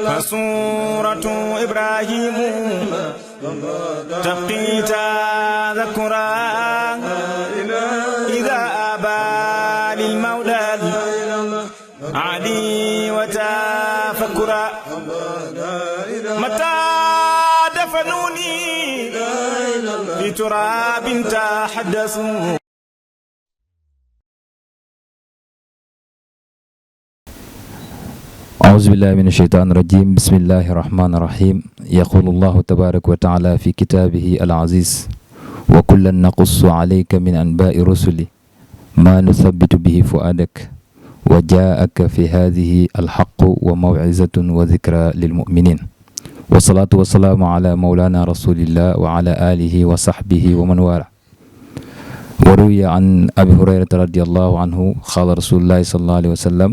فسورة إبراهيم تبقي تذكرا إذا أبى للمولى علي وتفكرا متى دفنوني في تراب تحدثوا. أعوذ بالله من الشيطان الرجيم. بسم الله الرحمن الرحيم. يقول الله تبارك وتعالى في كتابه العزيز: وكلا نقص عليك من أنباء رسل ما نثبت به فؤادك وجاءك في هذه الحق وموعظة وذكرى للمؤمنين والصلاة والسلام على مولانا رسول الله وعلى آله وصحبه ومن والاه. وروي عن أبي هريرة رضي الله عنه قال رسول الله صلى الله عليه وسلم: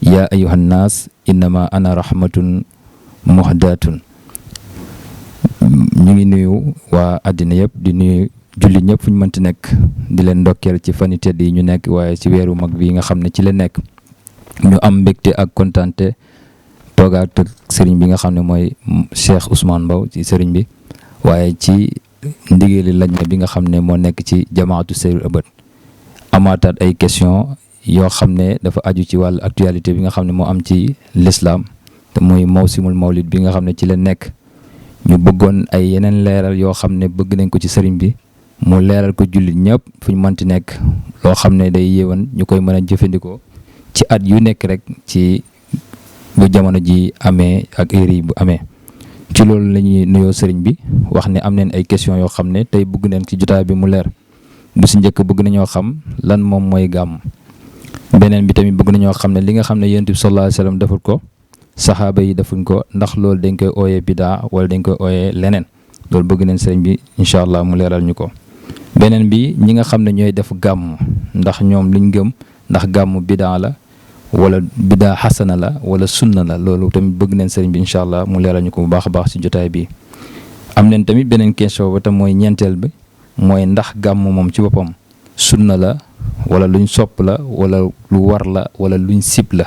yaa ayyuhan naas innama ana rahmatun muhdatun. ñu ngi nuyu waa àddina yëpp di nuyu julli ñëpp fu ñu mënti nekk di leen ndokkeel ci fani tedd yi ñu nekk waaye ci weeru mag bi nga xam ne ci la nekk ñu am mbégte ak kontaante toogaat ak sëriñ bi nga xam ne mooy Cheikh Ousmane Mbow ci sëriñ bi waaye ci ndigali lajna bi nga xam ne moo nekk ci jamaatu Sayyidul Abad amaataat ay question yoo xam ne dafa aju ci wàllu actualité bi nga xam ne moo am ci l'islam te muy mawsimul mawlid bi nga xam ne ci la nekk ñu bëggoon ay yeneen leeral yoo xam ne bëgg nañ ko ci sëriñ bi mu leeral ko jullit ñëpp fu ñu mënti nekk loo xam ne day yéewan ñu koy mën a jëfandikoo ci at yu nekk rek ci bu jamono ji amee ak heure yi bu amee. ci loolu la ñuy nuyoo sëriñ bi wax ne am neen ay question yoo xam ne tey bëgg nañ ci jotaay bi mu leer. bu si njëkk bëgg nañoo xam lan moom mooy gàmm. beneen bi tamit bëgg nañoo xam ne li nga xam ne yonent bi sallallahu alayhi wasallam deful ko saxaaba yi defuñ ko ndax loolu dañ koy ooyee bidaa wala dañ koy ooyee leneen loolu bëgg nañ sëriñ bi incha allah mu leeral ñu ko. beneen bi ñi nga xam ne ñooy def gàmm ndax ñoom liñ gëm ndax gàmm bidaa la wala bidaa xasana la wala sunna la loolu tamit bëgg nañ sëriñ bi incha allah mu leeral ñu ko bu baax a baax ci jotaay bi. am nañ tamit beneen question ba tam mooy ñeenteel bi mooy ndax gàmm moom ci boppam sunna la wala luñ sopp la wala lu war la wala luñ sib la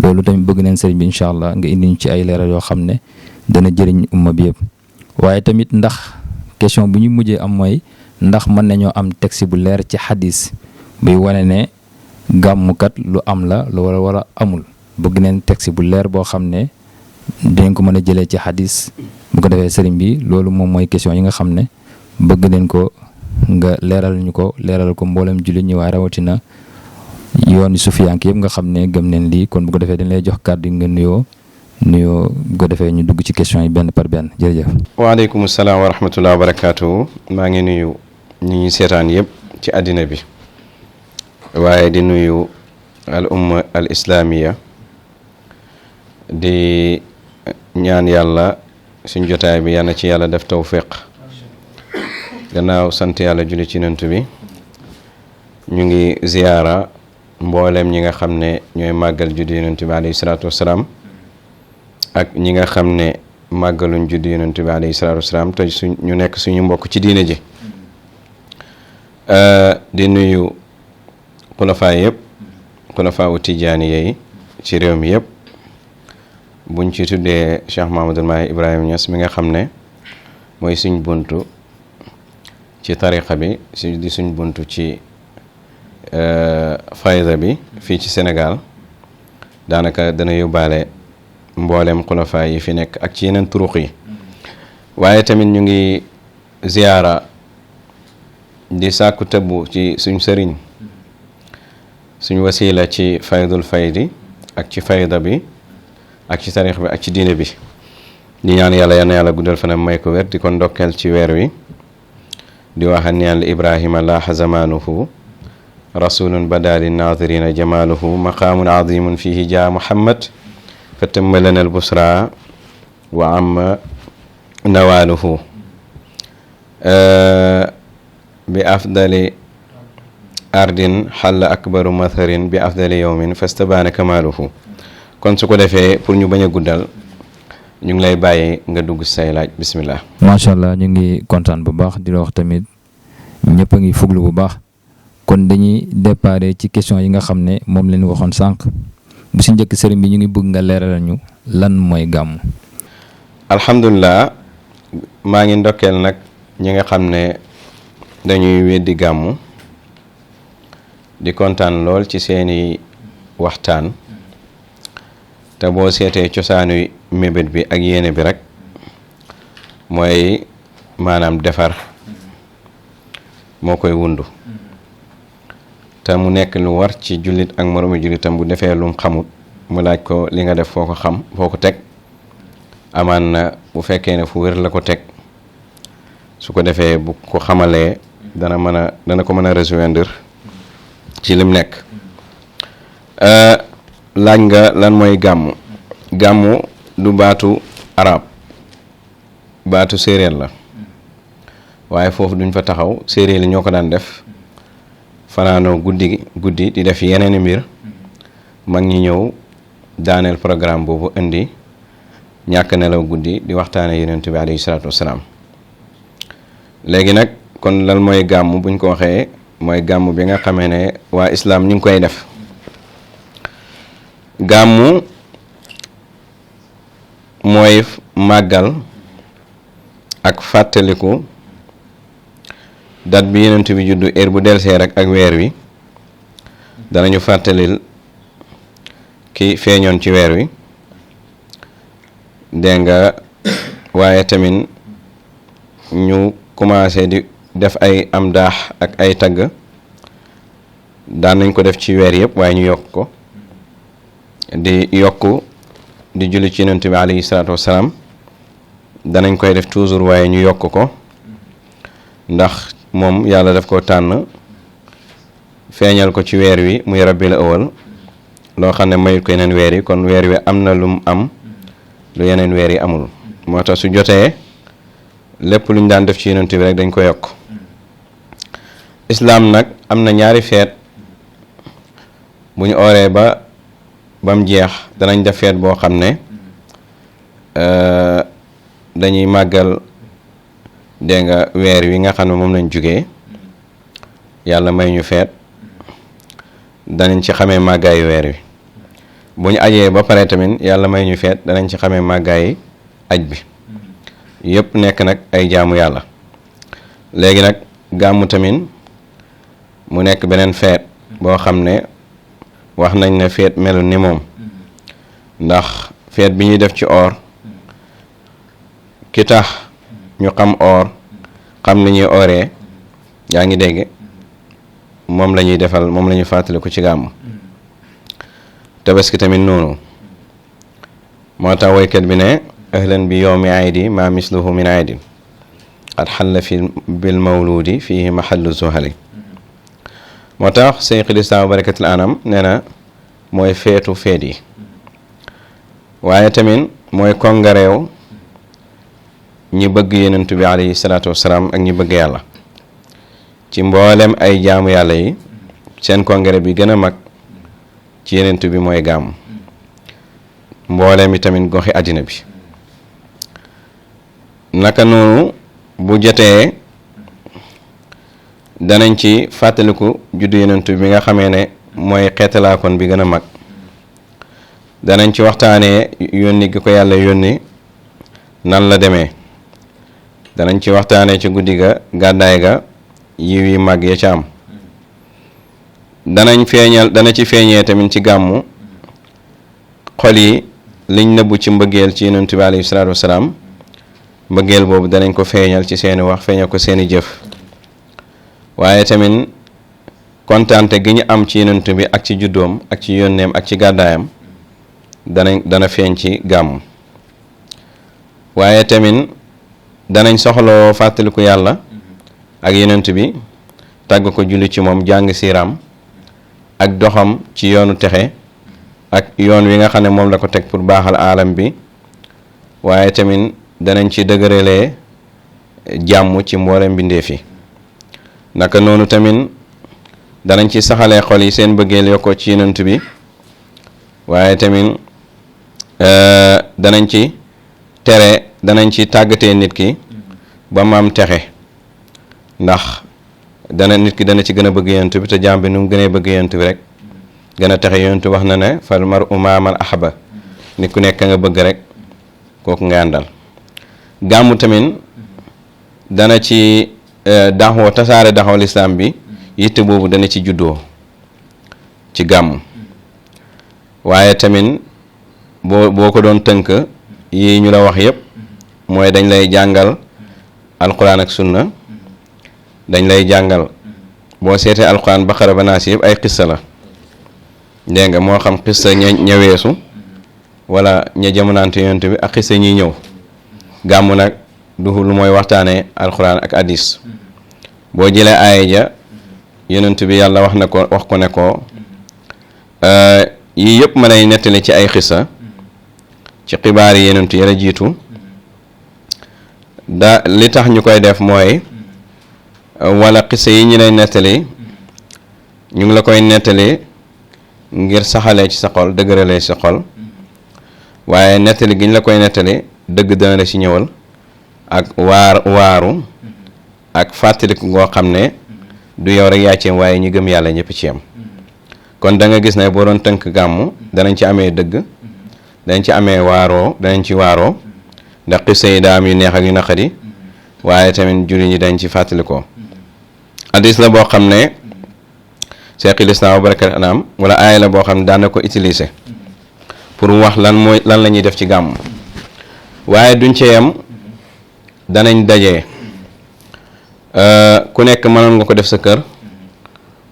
loolu tamit bëgg neen sëriñ bi incha allah nga indi ñu ci ay leeral yoo xam ne dana jëriñ umma bi yëpp. waaye tamit ndax question bu ñu mujjee am mooy ndax mën nañoo am texte bu leer ci xadis buy wane ne gàmmukat lu am la lu wala amul bëgg neen texte bu leer boo xam ne dinañ ko mën a jëlee ci xadis bu ko defee sëriñ bi loolu moom mooy question yi nga xam ne bëgg neen ko nga leeral ñu ko leeral ko mboolem jullit ñi waaye rawatina yoon sufiyank yëpp nga xam ne gëm neen lii kon bu ko defee dañ lay jox kàddu nga nuyoo bu ko defee ñu dugg ci question yi benn par benn jërëjëf. waaleykum salaam wa rahmatulah wa barakaatu. maa ngi nuyu ñi seetaan yëpp ci àddina bi waaye di nuyu al umma al islamiya di ñaan yàlla suñ jotaay bi yal na ci yàlla def tawfiq. gannaaw sant yàlla julli ci nantu bi ñu ngi ziyaara mboolem ñi nga xam ne ñooy màggal juddu yonent bi alayhi salaatu wasalaam ak ñi nga xam ne màggaluñ juddu yonent bi alayhi salaatu wasalaam te ñu nekk suñu mbokk ci diine ji. di nuyu xulafaa yëpp xulafaa u tijaani yi ci réew mi yëpp buñ ci tuddee Cheikh Mahamadul Mahi Ibrahima Niass mi nga xam ne mooy suñ buntu ci tariqa bi di suñ buntu ci fayda bi fii ci Sénégal daanaka dana yóbbaale mboolem xulafaa yi fi nekk ak ci yeneen turuq yi. waaye tamit ñu ngi ziyaara di sàkku tëbbu ci suñ sëriñ suñ wasila ci faydul faydi ak ci fayda bi ak ci tariq bi ak ci diine bi di ñaan yàlla yal na yàlla guddal fanam may ko wér di ko ndokkeel ci weer wi di waxan ñaan li ibrahima laaxa zamaanuhu rasulun bada linnadirina jamaaluhu maqaamun azimun fihi jaa muhammad fa tamma lana albusra wa amma nawaaluhu bi afdali ardin xalla akbaru matharin bi afdali yawmin fastabaana kamaaluhu. kon su ko defee pour ñu bañ a guddal ñu ngi lay bàyyi nga dugg say laaj bismillah. macha allah ñu ngi kontaan bu baax di la wax tamit ñëpp a ngi fuglu bu baax kon dañuy déparé ci question yi nga xam ne moom leen waxoon sànq bu si njëkk sëriñ bi ñu ngi bëgg nga leeral ñu lan mooy gàmmu. alhamdulilah maa ngi ndokkeel nag ñi nga xam ne dañuy weddi gàmmu di kontaan lool ci seeni waxtaan te boo seetee cosaanu mébét bi ak yéene bi rek mooy maanaam defar moo koy wundu te mu nekk lu war ci jullit ak moroomi jullitam bu defee lum xamut mu laaj ko li nga def foo ko xam foo ko teg amaan na bu fekkee ne fu wér la ko teg su ko defee bu ko xamalee dana ko mën a rejoindre ci lim nekk. laaj nga lan mooy gàmmu. gàmmu du baatu arab baatu séeréer la waaye foofu duñ fa taxaw séeréer li ñoo ko daan def fanaanoo guddi di def yeneeni mbir mag ñi ñëw daaneel programme boobu indi ñàkk nelaw guddi di waxtaane yonent bi alayhi salaatu wasalaam. léegi nag kon lan mooy gàmmu buñ ko waxee mooy gàmmu bi nga xamee ne waa islaam ñu ngi koy def. gàmmu mooy màggal ak fàttaliku dat bi yonent bi juddu heure bu delsee rek ak weer wi danañu fàttalil ki feeñoon ci weer wi dégg nga waaye tamit ñu commencé di def ay am daax ak ay tagg daan nañ ko def ci weer yëpp waaye ñu yokk ko di julli ci yonent bi alayhi salaatu wasalaam danañ koy def toujours waaye ñu yokk ko ndax moom yàlla daf ko tànn feeñal ko ci weer wi muy rabbil awal loo xam ne mayut ko yeneen weer yi kon weer wi am na lum am lu yeneen weer yi amul moo tax su jotee lépp luñ daan def ci yonent bi rek dañ ko yokk. islaam nag am na ñaari feet bu ñu ooree bam jeex danañ def feet boo xam ne dañuy màggal dégg nga weer wi nga xam ne moom lañ jugee yàlla may ñu feet danañ ci xamee màggaayu weer wi bu ñu ajee ba pare tamit yàlla may ñu feet danañ ci xamee màggaayi aj bi yëpp nekk nag ay jaamu yàlla. léegi nag gàmmu tamit mu nekk beneen feet boo xam ne wax nañ ne feet melu ni moom ndax feet bi ñuy def ci or ki tax ñu xam or xam li ñuy oree yaa ngi dégg moom la ñuy defal moom la ñuy fàttaliku ci gàmmu. tabaski tamit noonu moo tax woykat bi ne ahlan bi yowmi aydi ma misluhu min aydin qad xalla fi bil mawludi fihi mahallu zuhali moo tax Seyxul Islaam barakatul anam nee na mooy feetu feet yi waaye tamit mooy kongareew ñi bëgg yonent bi alayhi salaatu wasalaam ak ñi bëgg yàlla ci mboolem ay jaamu yàlla yi seen kongare bi gën a mag ci yonent bi mooy gàmmu mboolem yi tamit goxi àddina bi naka noonu bu jotee danañ ci fàttaliku juddu yonent bi nga xamee ne mooy xeetalaakoon bi gën a mag danañ ci waxtaanee yónni gi ko yàlla yónni nan la demee danañ ci waxtaanee ci guddi ga gàddaay ga yiw yi mag ya ca am dana ci feeñee tamit ci gàmmu xol yi liñ nëbbu ci mbëggeel ci yonent bi alayhi salaatu wasalaam mbëggeel boobu danañ ko feeñal ci seeni wax feeñal ko seeni jëf waaye tamit kontaante gi ñu am ci yonent bi ak ci juddoom ak ci yónneem ak ci gàddaayam dana feeñ ci gàmmu waaye tamit danañ soxloo fàttaliku yàlla ak yonent bi tàgg ko julli ci moom jàng siiraam ak doxam ci yoonu texe ak yoon wi nga xam ne moom la ko teg pour baaxal aalam bi waaye tamit danañ ci dëgëralee jàmm ci mboolem mbindeef yi naka noonu tamit danañ ci saxalee xol yi seen bëggeel yokkoo ci yonent bi waaye tamit danañ ci tàggatee nit ki ba mu am texe ndax nit ki dana ci gën a bëgg yonent bi te jaam bi nu mu gënee bëgg yonent bi rek gën a texe. yonentu wax na ne fal mar'u maa man ahaba, nit ku nekk nga bëgg rek kooku nga àndal. gàmmu tamit dana ci daxoo tasaare daxoo lislaam bi, yitte boobu dana ci juddoo ci gàmmu. waaye tamit boo ko doon tënk yi ñu la wax yépp mooy dañ lay jàngal alquran ak sunna, dañ lay jàngal boo seetee alquran baqara ba naas yëpp ay xissa la, dégg nga, moo xam xissa ña weesu wala ña jamonante yonent bi ak xissa ñiy ñëw. gàmmu nag du lu mooy waxtaanee alquran ak hadis. boo jëlee aaya ja yonent bi yàlla wax ko ne ko yii yëpp ma lay nettali ci ay xissa ci xibaar yi yonent yi la jiitu, li tax ñu koy def mooy wala xissa yi ñu lay nettali ñu ngi la koy nettali ngir saxalee ci sa xol, dëgëralee ci sa xol, waaye nettali gi ñu la koy nettali dëgg dana la ci ñëwal ak waaru ak fàttaliku ngoo xam ne du yow rek yaa ci yem waaye ñi gëm yàlla ñëpp ci yem. kon da nga gis ne boo doon tënk gàmmu danañ ci amee dëgg, danañ ci amee danañ ci waaroo, ndax xissa yi daa am yu neex ak yu naqari, waaye tamit julli ñi dañ ci fàttalikoo. hadis la boo xam ne Cheikhul Islam wa barakat anam wala aaya la boo xam ne daan na ko utiliser pour wax lan la ñuy def ci gàmmu. waaye duñ ci yem, danañ daje ku nekk mënoon nga ko def sa kër,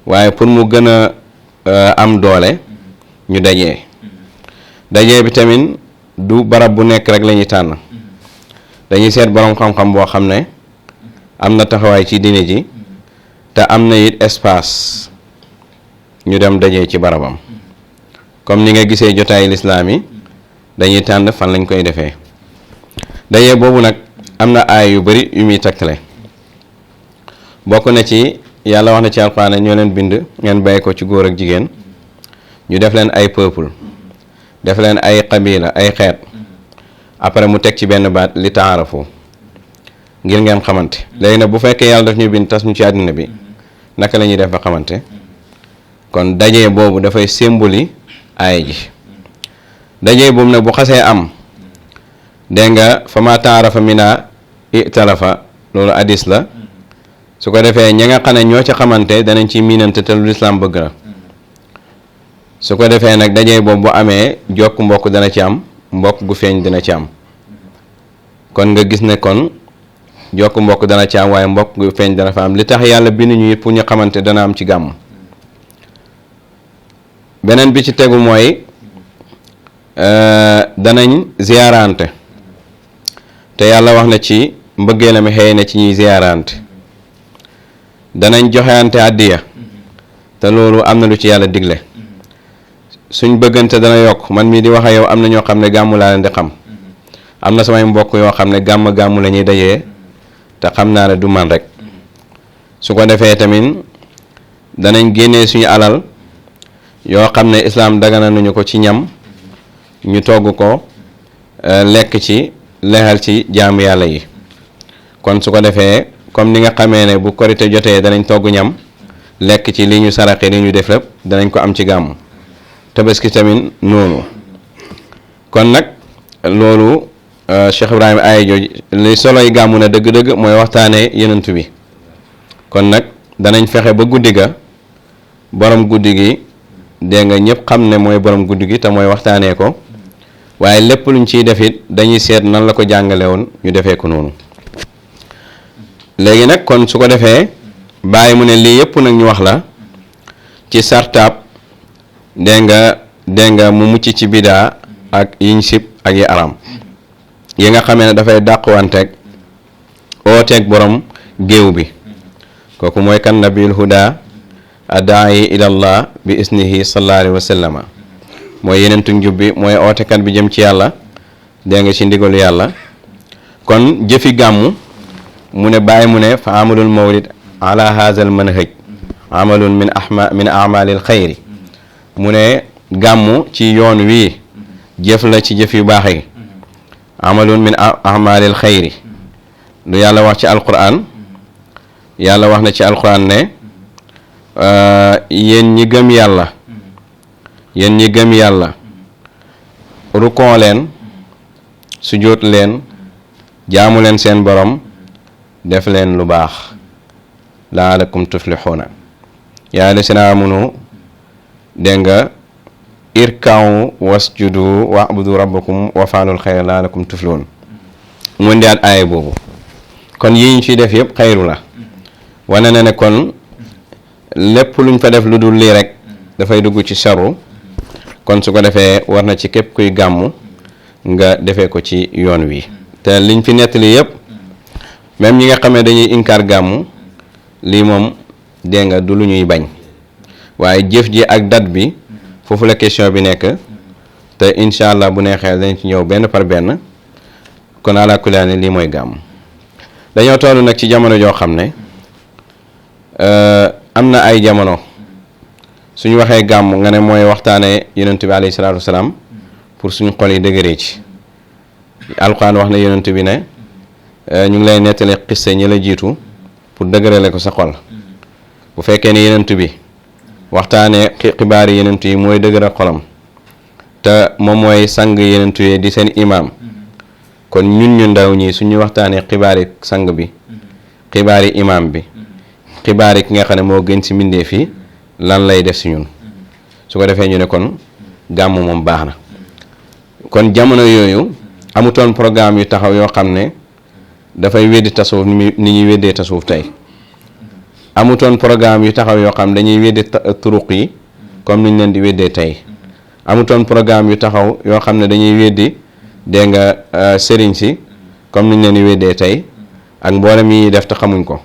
waaye pour mu gën a am doole ñu dajee bi tamit du barab bu nekk rek la ñuy tànn, dañuy seet boroom xam-xam boo xam ne am na taxawaay ci diine ji te am na it espace, ñu dem dajee ci barabam. comme ni nga gisee jotaayu lislaam yi dañuy tànn fan lañ koy defee. dajee boobu nag am na aay yu bari yu muy tegtale. bokk na ci yàlla wax na ci alxuraan ñoo leen bind ngeen bàyyi ko ci góor ak jigéen, ñu def leen ay peuple, def leen ay qabila, ay xeet. après mu teg ci benn baat li taarafu, ngir ngeen xamante. léegi nag bu fekkee yàlla daf ñu bind tas ñu ci àddina bi, naka la ñuy def ba xamante? kon dajee boobu dafay symbole aay ji. dajee boobu nag bu xasee am, dégg nga fa ma taarafa mina italafa, loolu hadis la. su ko defee ña nga xam ne ñoo ci xamante danañ ci miinante te lu lislaam bëgg la. su ko defee nag dajee boobu bu amee jokk mbokk dana ci am, mbokk gu feeñ dina ci am. kon nga gis ne kon jokk mbokk dana ci am waaye mbokk gu feeñ dana fa am. li tax yàlla bind ñu it pour ñu xamante dana am ci gàmm. beneen bi ci tegu mooy danañ ziyaarante, te yàlla wax na ci mbëggeelam xëy na ci ñuy ziyaarante. danañ joxeante àddiya, te loolu am na lu ci yàlla digle. suñ bëggante dana yokk. man mii di wax ak yow am na ñoo xam ne gàmmu laa leen di xam, am na samay mbokk yoo xam ne gàmmu la ñuy dajee te xam naa ne du man rek. su ko defee tamit danañ génnee suñu alal yoo xam ne islaam dagana nañu ko ci ñam, ñu togg ko lekk ci, lexal ci jaamu yàlla yi. kon su ko defee comme ni nga xamee ne bu korite jotee danañ togg ñam lekk ci li ñu saraxe li ñu def lépp danañ ko am ci gàmmu. tabaski tamit noonu. kon nag loolu Cheikh Ibrahima aaya jooju li soloy gàmmu ne dëgg-dëgg mooy waxtaanee yenentu bi. kon nag danañ fexe ba guddi ga borom guddi gi, dégg nga, ñëpp xam ne mooy borom guddi gi te mooy waxtaanee ko, waaye lépp luñ ciy def it dañuy seet nan la ko jàngale woon ñu defee ko noonu. léegi nag kon su ko defee bàyyi mu ne lii yëpp nag ñu wax la ci sartaab, dégg nga mu mucc ci bidaa ak yiñ sib ak yi aram yi nga xamee ne dafay dàqwanteeg ooteeg borom géew bi. kooku mooy kan nabiul huda adaayi ilallah bi isnihi sallallahu alayhi wa sallama, mooy yenentu njub bi, mooy ootekat bi jëm ci yàlla, dégg nga ci ndigalu yàlla. kon jëfi gàmmu mu ne bàyyi mu ne fa amalul mawlid ala hazal manhaj amalun min amalil xayri. mu ne gàmmu ci yoon wii jëf la ci jëf yu baax yi. amalun min amalil xayri lu yàlla wax ci alquran. yàlla wax na ci alquran ne yéen ñi gëm yàlla yéen ñi gëm yàlla rukon leen sujjóot leen jaamu leen seen borom def leen lu baax laalakum tuflixuuna yaa lasina amanu dégg nga irkaw wasjudu wa'budu rabbakum wa faalul xayra laalakum tuflixuun mu ndiaat aaya boobu kon yi ñu ciy def yëpp xayru la wane na ne kon lépp luñ fa def lu dul lii rek dafay dugg ci saru kon su ko defee war na ci képp kuy gàmmu nga defee ko ci yoon wi te liñ fi nettali yëpp même ñi nga xamee dañuy inkaar gàmmu lii moom dégg nga du lu ñuy bañ waaye jëf ji ak date bi foofu la question bi nekk te incha allah bu neexee dañ ci ñëw benn par benn kon ala kulli haal lii mooy gàmm dañoo toll nag ci jamono joo xam ne am na ay jamono suñu waxee gàmm nga ne mooy waxtaanee yonent bi alayhi salaatu wasalaam pour suñu xol yi dëgëree ci alquran wax na yonent bi ne ñu ngi lay nettali xisse ñi la jiitu pour dëgërale ko sa xol bu fekkee ne yonent bi waxtaanee xibaari yonent yi mooy dëgëral xolam te moom mooy sang yonent yi di seen imaam kon ñun ñu ndaw ñi suñu waxtaanee xibaari sang bi xibaari imaam bi xibaari ki nga xam ne moo gën ci mbindeef yi lan lay def ci ñun su ko defee ñu ne kon gàmm moom baax na kon jamono yooyu amutoon programme yu taxaw yoo xam ne dafay weddi tasawuf ni ñuy weddee tasawuf tey amutoon programme yu taxaw yoo xam dañuy weddi turuq yi comme niñ leen di weddee tey amutoon programme yu taxaw yoo xam ne dañuy weddi dégg nga sëriñ si comme niñ leen di weddee tey ak mboolem yi def te xamuñ ko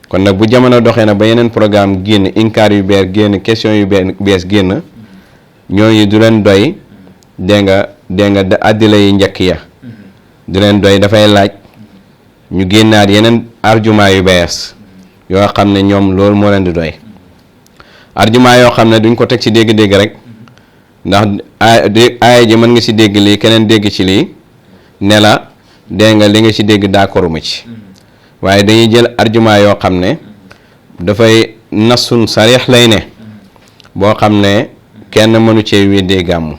kon nag bu jamono doxee na ba yeneen programme génn inkaar yu bees génn question yu bees génn ñooñu du leen doy dégg nga àddila yi njëkk ya du leen doy dafay laaj ñu génnaat yeneen argument yu bees yoo xam ne ñoom loolu moo leen di doy argument yoo xam ne duñ ko teg ci dégg-dégg rek ndax aaya ji mën nga ci dégg lii keneen dégg ci lii ne la dégg nga li nga ci dégg d'accord ma ci waaye dañuy jël argument yoo xam ne dafay nasun sarix lay ne boo xam ne kenn mënu cee weddee gàmmu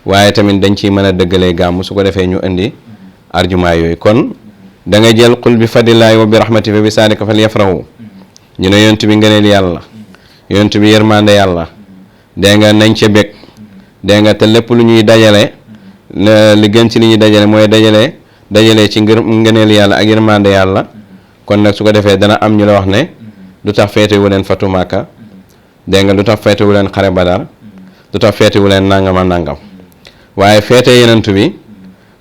waaye tamit dañ ciy mën a dëggalee gàmmu su ko defee ñu indi argument yooyu kon da nga jël qul bi fadlillaahi wa bi rahmati fa bi saalika falyafrahu ñu ne yonent bi ngëneel yàlla yonent bi yërmande yàlla dégg nga nañ ca bég dégg nga te lépp lu ñuy dajale li gën ci li ñuy dajale mooy dajale ci ngëneel yàlla ak yërmande yàlla kon nag su ko defee dana am ñu la wax ne lu tax feetewu leen fatu Màkka dégg nga lu tax feetewu leen xare Badar lu tax feetewu leen nangama nangam waaye feete yenentu bi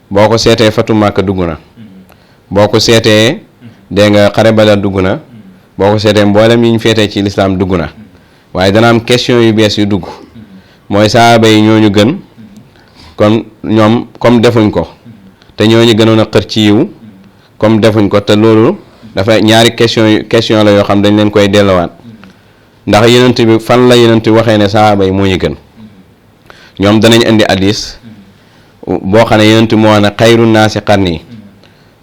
boo ko seetee fatu Màkka dugg na boo ko seetee dégg nga xare Badar dugg na boo ko seetee mboolem yi ñu feetee ci lislaam dugg na waaye dana am question yu bees yu dugg mooy saaba yi ñooñu gën kon ñoom comme defuñ ko te ñooñu gënoon a xër ci yiw comme defuñ ko te loolu dafay ñaari question la yoo xam dañ leen koy delluwaat ndax yenent bi fan la yenent bi waxee ne saaba yi moo ñu gën ñoom danañ indi hadis boo xam ne yenent moo wax ne xayru naasi qarni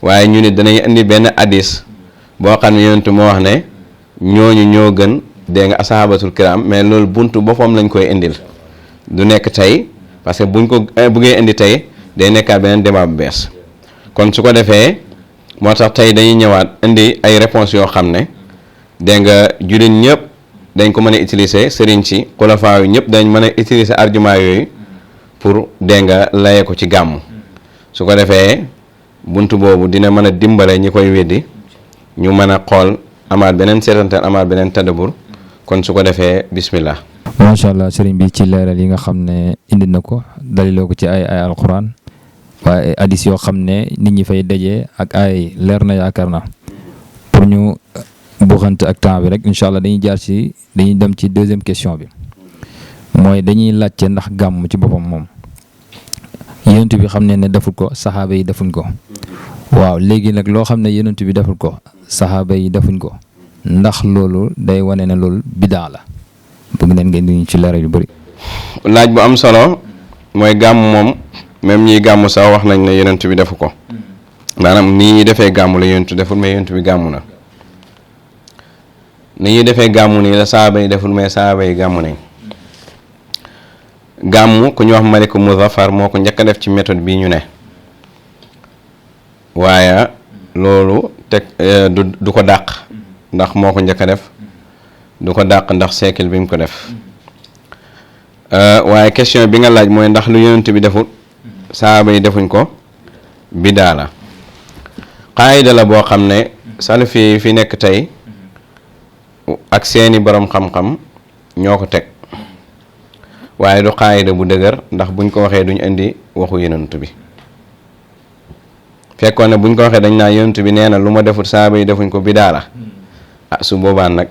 waaye ñu ne danañ indi benn hadis boo xam ne yenent moo wax ne ñooñu ñoo gën dégg nga ashabatul kiram mais loolu buntu boppam lañ koy indil du nekk tey parce que buñ ko buggee indi tey day nekkaat beneen débat bu bees kon su ko defee moo tax tey dañuy ñëwaat indi ay réponses yoo xam ne dégg nga jullit ñëpp dañ ko mën a utiliser sëriñ si xulafaa yu ñëpp dañ mën a utiliser argument yooyu pour dégg nga laye ko ci gàmm su ko defee buntu boobu dina mën a dimbale ñi koy weddi ñu mën a xool amaat beneen seetantal amaat beneen tadabur kon su ko defee bismillah. macha allah sëriñ bi ci leeral yi nga xam ne indi na ko daliloo ko ci ay alquran waaye hadis yoo xam ne nit ñi fay dajee ak ay leer na yaakaar na pour ñu buuxante ak temps bi rek incha allah dañuy dem ci deuxième question bi mooy dañuy laajte ndax gàmm ci boppam moom yonent bi xam ne deful ko saxaaba yi defuñ ko waaw léegi nag loo xam ne yonent bi deful ko saxaaba yi defuñ ko ndax loolu day wane ne loolu bidaa la bëgg neen ngeen di ci leeral yu bëri. laaj bu am solo mooy gàmm moom même ñiy gàmm sax wax nañ ne yonent bi defu ko maanaam nii ñuy defee gàmm la yonent deful mais yonent bi gàmm na ni ñuy defee gàmm nii la saaba yi deful mais saaba yi gàmm nañ gàmmu ku ñu wax Maliku Muzaffar moo ko njëkk a def ci méthode bii ñu ne waaye loolu teg du ko dàq ndax moo ko njëkk a def du ko dàq ndax siècle bi mu ko def waaye question bi nga laaj mooy ndax lu yonent bi deful saaba yi defuñ ko bidaa la qaayida la boo xam ne salafi fi nekk tey ak seeni borom xam-xam ñoo ko teg waaye du qaayida bu dëgër ndax buñ ko waxee duñ indi waxu yonent bi fekkoon ne buñ ko waxee dañ naa yonent bi nee na lu ma defut saaba yi defuñ ko bidaa la su boobaa nag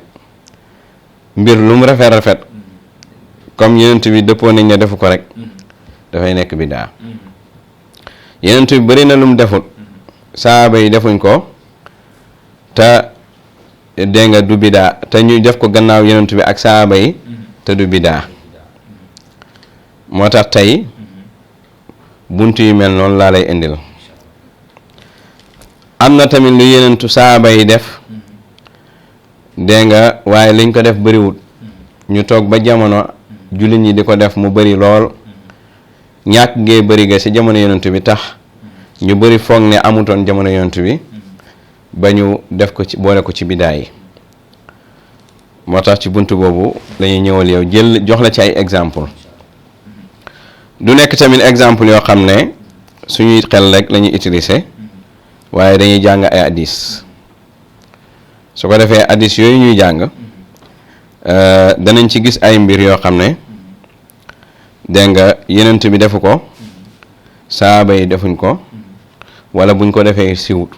mbir lu mu rafet comme yonent bi dëppoo nañ ne defu ko rek dafay nekk bidaa yonent bi bëri na lu mu defut saaba yi defuñ ko te dégg nga du bidaa te ñu def ko gannaaw yonent bi ak saaba yi te du bidaa moo tax tey buntu yu mel noonu laa lay indil am na tamit lu yonentu saaba yi def dégg nga waaye liñ ko def bëriwut ñu toog ba jamono jullit ñi di ko def mu bëri lool ñàkk gee bëri ga ci jamono yonent bi tax ñu bëri foog ne amutoon jamono yonent bi ba ñu def ko ci boole ko ci bidaa yi moo tax ci buntu boobu lañuy ñëwal yow jël jox la ci ay exemple du nekk tamit exemple yoo xam ne suñuy xel rek la ñuy utiliser waaye dañuy jàng ay hadis su ko defee hadis yooyu ñuy jàng danañ ci gis ay mbir yoo xam ne dégg nga yonent bi defu ko saaba yi defuñ ko wala buñ ko defee siwut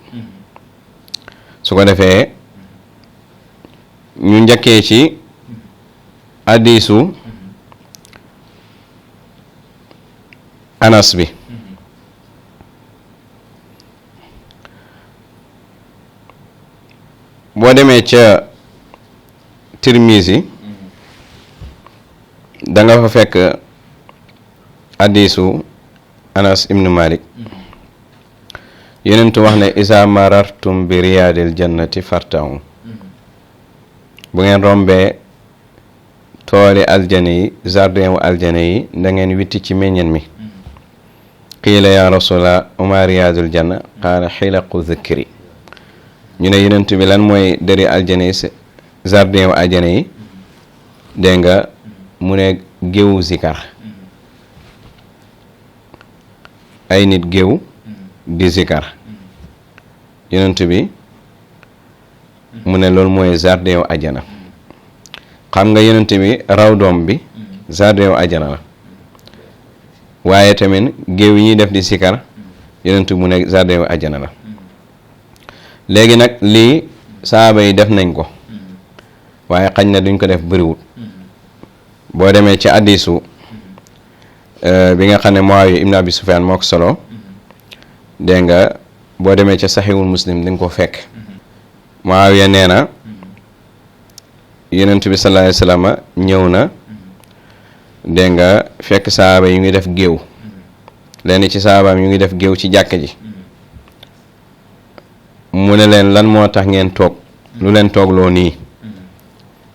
su ko defee ñu njëkkee ci hadisu Anas bi boo demee ca Tirmizi da nga fa fekk hadisu Anas ibnu Malik yonentu wax ne isa marartum bi riyaadil jannati fartahu bu ngeen rombee tooli aljana yi jardin wu aljana yi da ngeen witti ci meññeen mi qiila ya rasulallah uma riyaadul janna qaala xilaqu zikri ñu ne yonent bi lan mooy dëri aljana yi jardin wu aljana yi dégg nga mu ne géewu zikar ay nit géew di zikar yonent bi mu ne loolu mooy jardin wu ajana xam nga yonent bi raw doom bi jardin wu ajana la waaye tamit géew yi ñuy def di zikar yonent bi mu ne jardin wu ajana la léegi nag lii saaba yi def nañ ko waaye xañ na duñ ko def bëriwul boo demee ci hadisu bi nga xam ne Muawiya ibn Abi Sufyan moo ko solo dégg nga boo demee ca saxiwul muslim di nga ko fekk Muawiya nee na yonent bi sallallahu alayhi wasallam ñëw na dégg nga fekk saaba yi ngi def géew lenn ci saabaam yu ngi def géew ci jàkka ji mu ne leen lan moo tax ngeen toog lu leen toogloo nii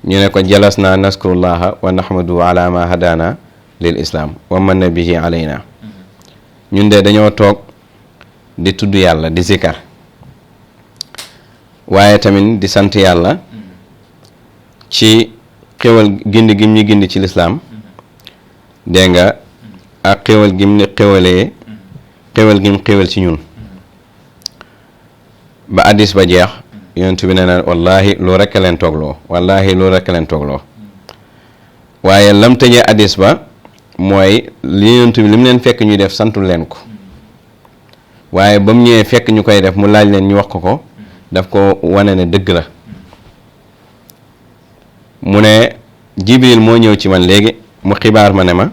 ñu ne ko jalas naa naskurullaha wa nahmadu ala ma hadana lil islam wa manna bihi alayna ñun de dañoo toog di tudd yàlla di zikar waaye tamit di sant yàlla ci xéwal gindi gim ñu gindi ci lislaam dégg nga ak xéwal gim ni xéwalee xéwal gim xéwal ci ñun ba addis ba jeex yonent bi nee na wallahi loo rekk leen toogloo wallahi loo rekk leen toogloo waaye lam tëjee addis ba mooy li yonent bi li mu leen fekk ñuy def santul leen ko waaye ba mu ñëwee fekk ñu koy def mu laaj leen ñu wax ko daf ko wane ne dëgg la mu ne Jibril moo ñëw ci man léegi mu xibaar ma ne ma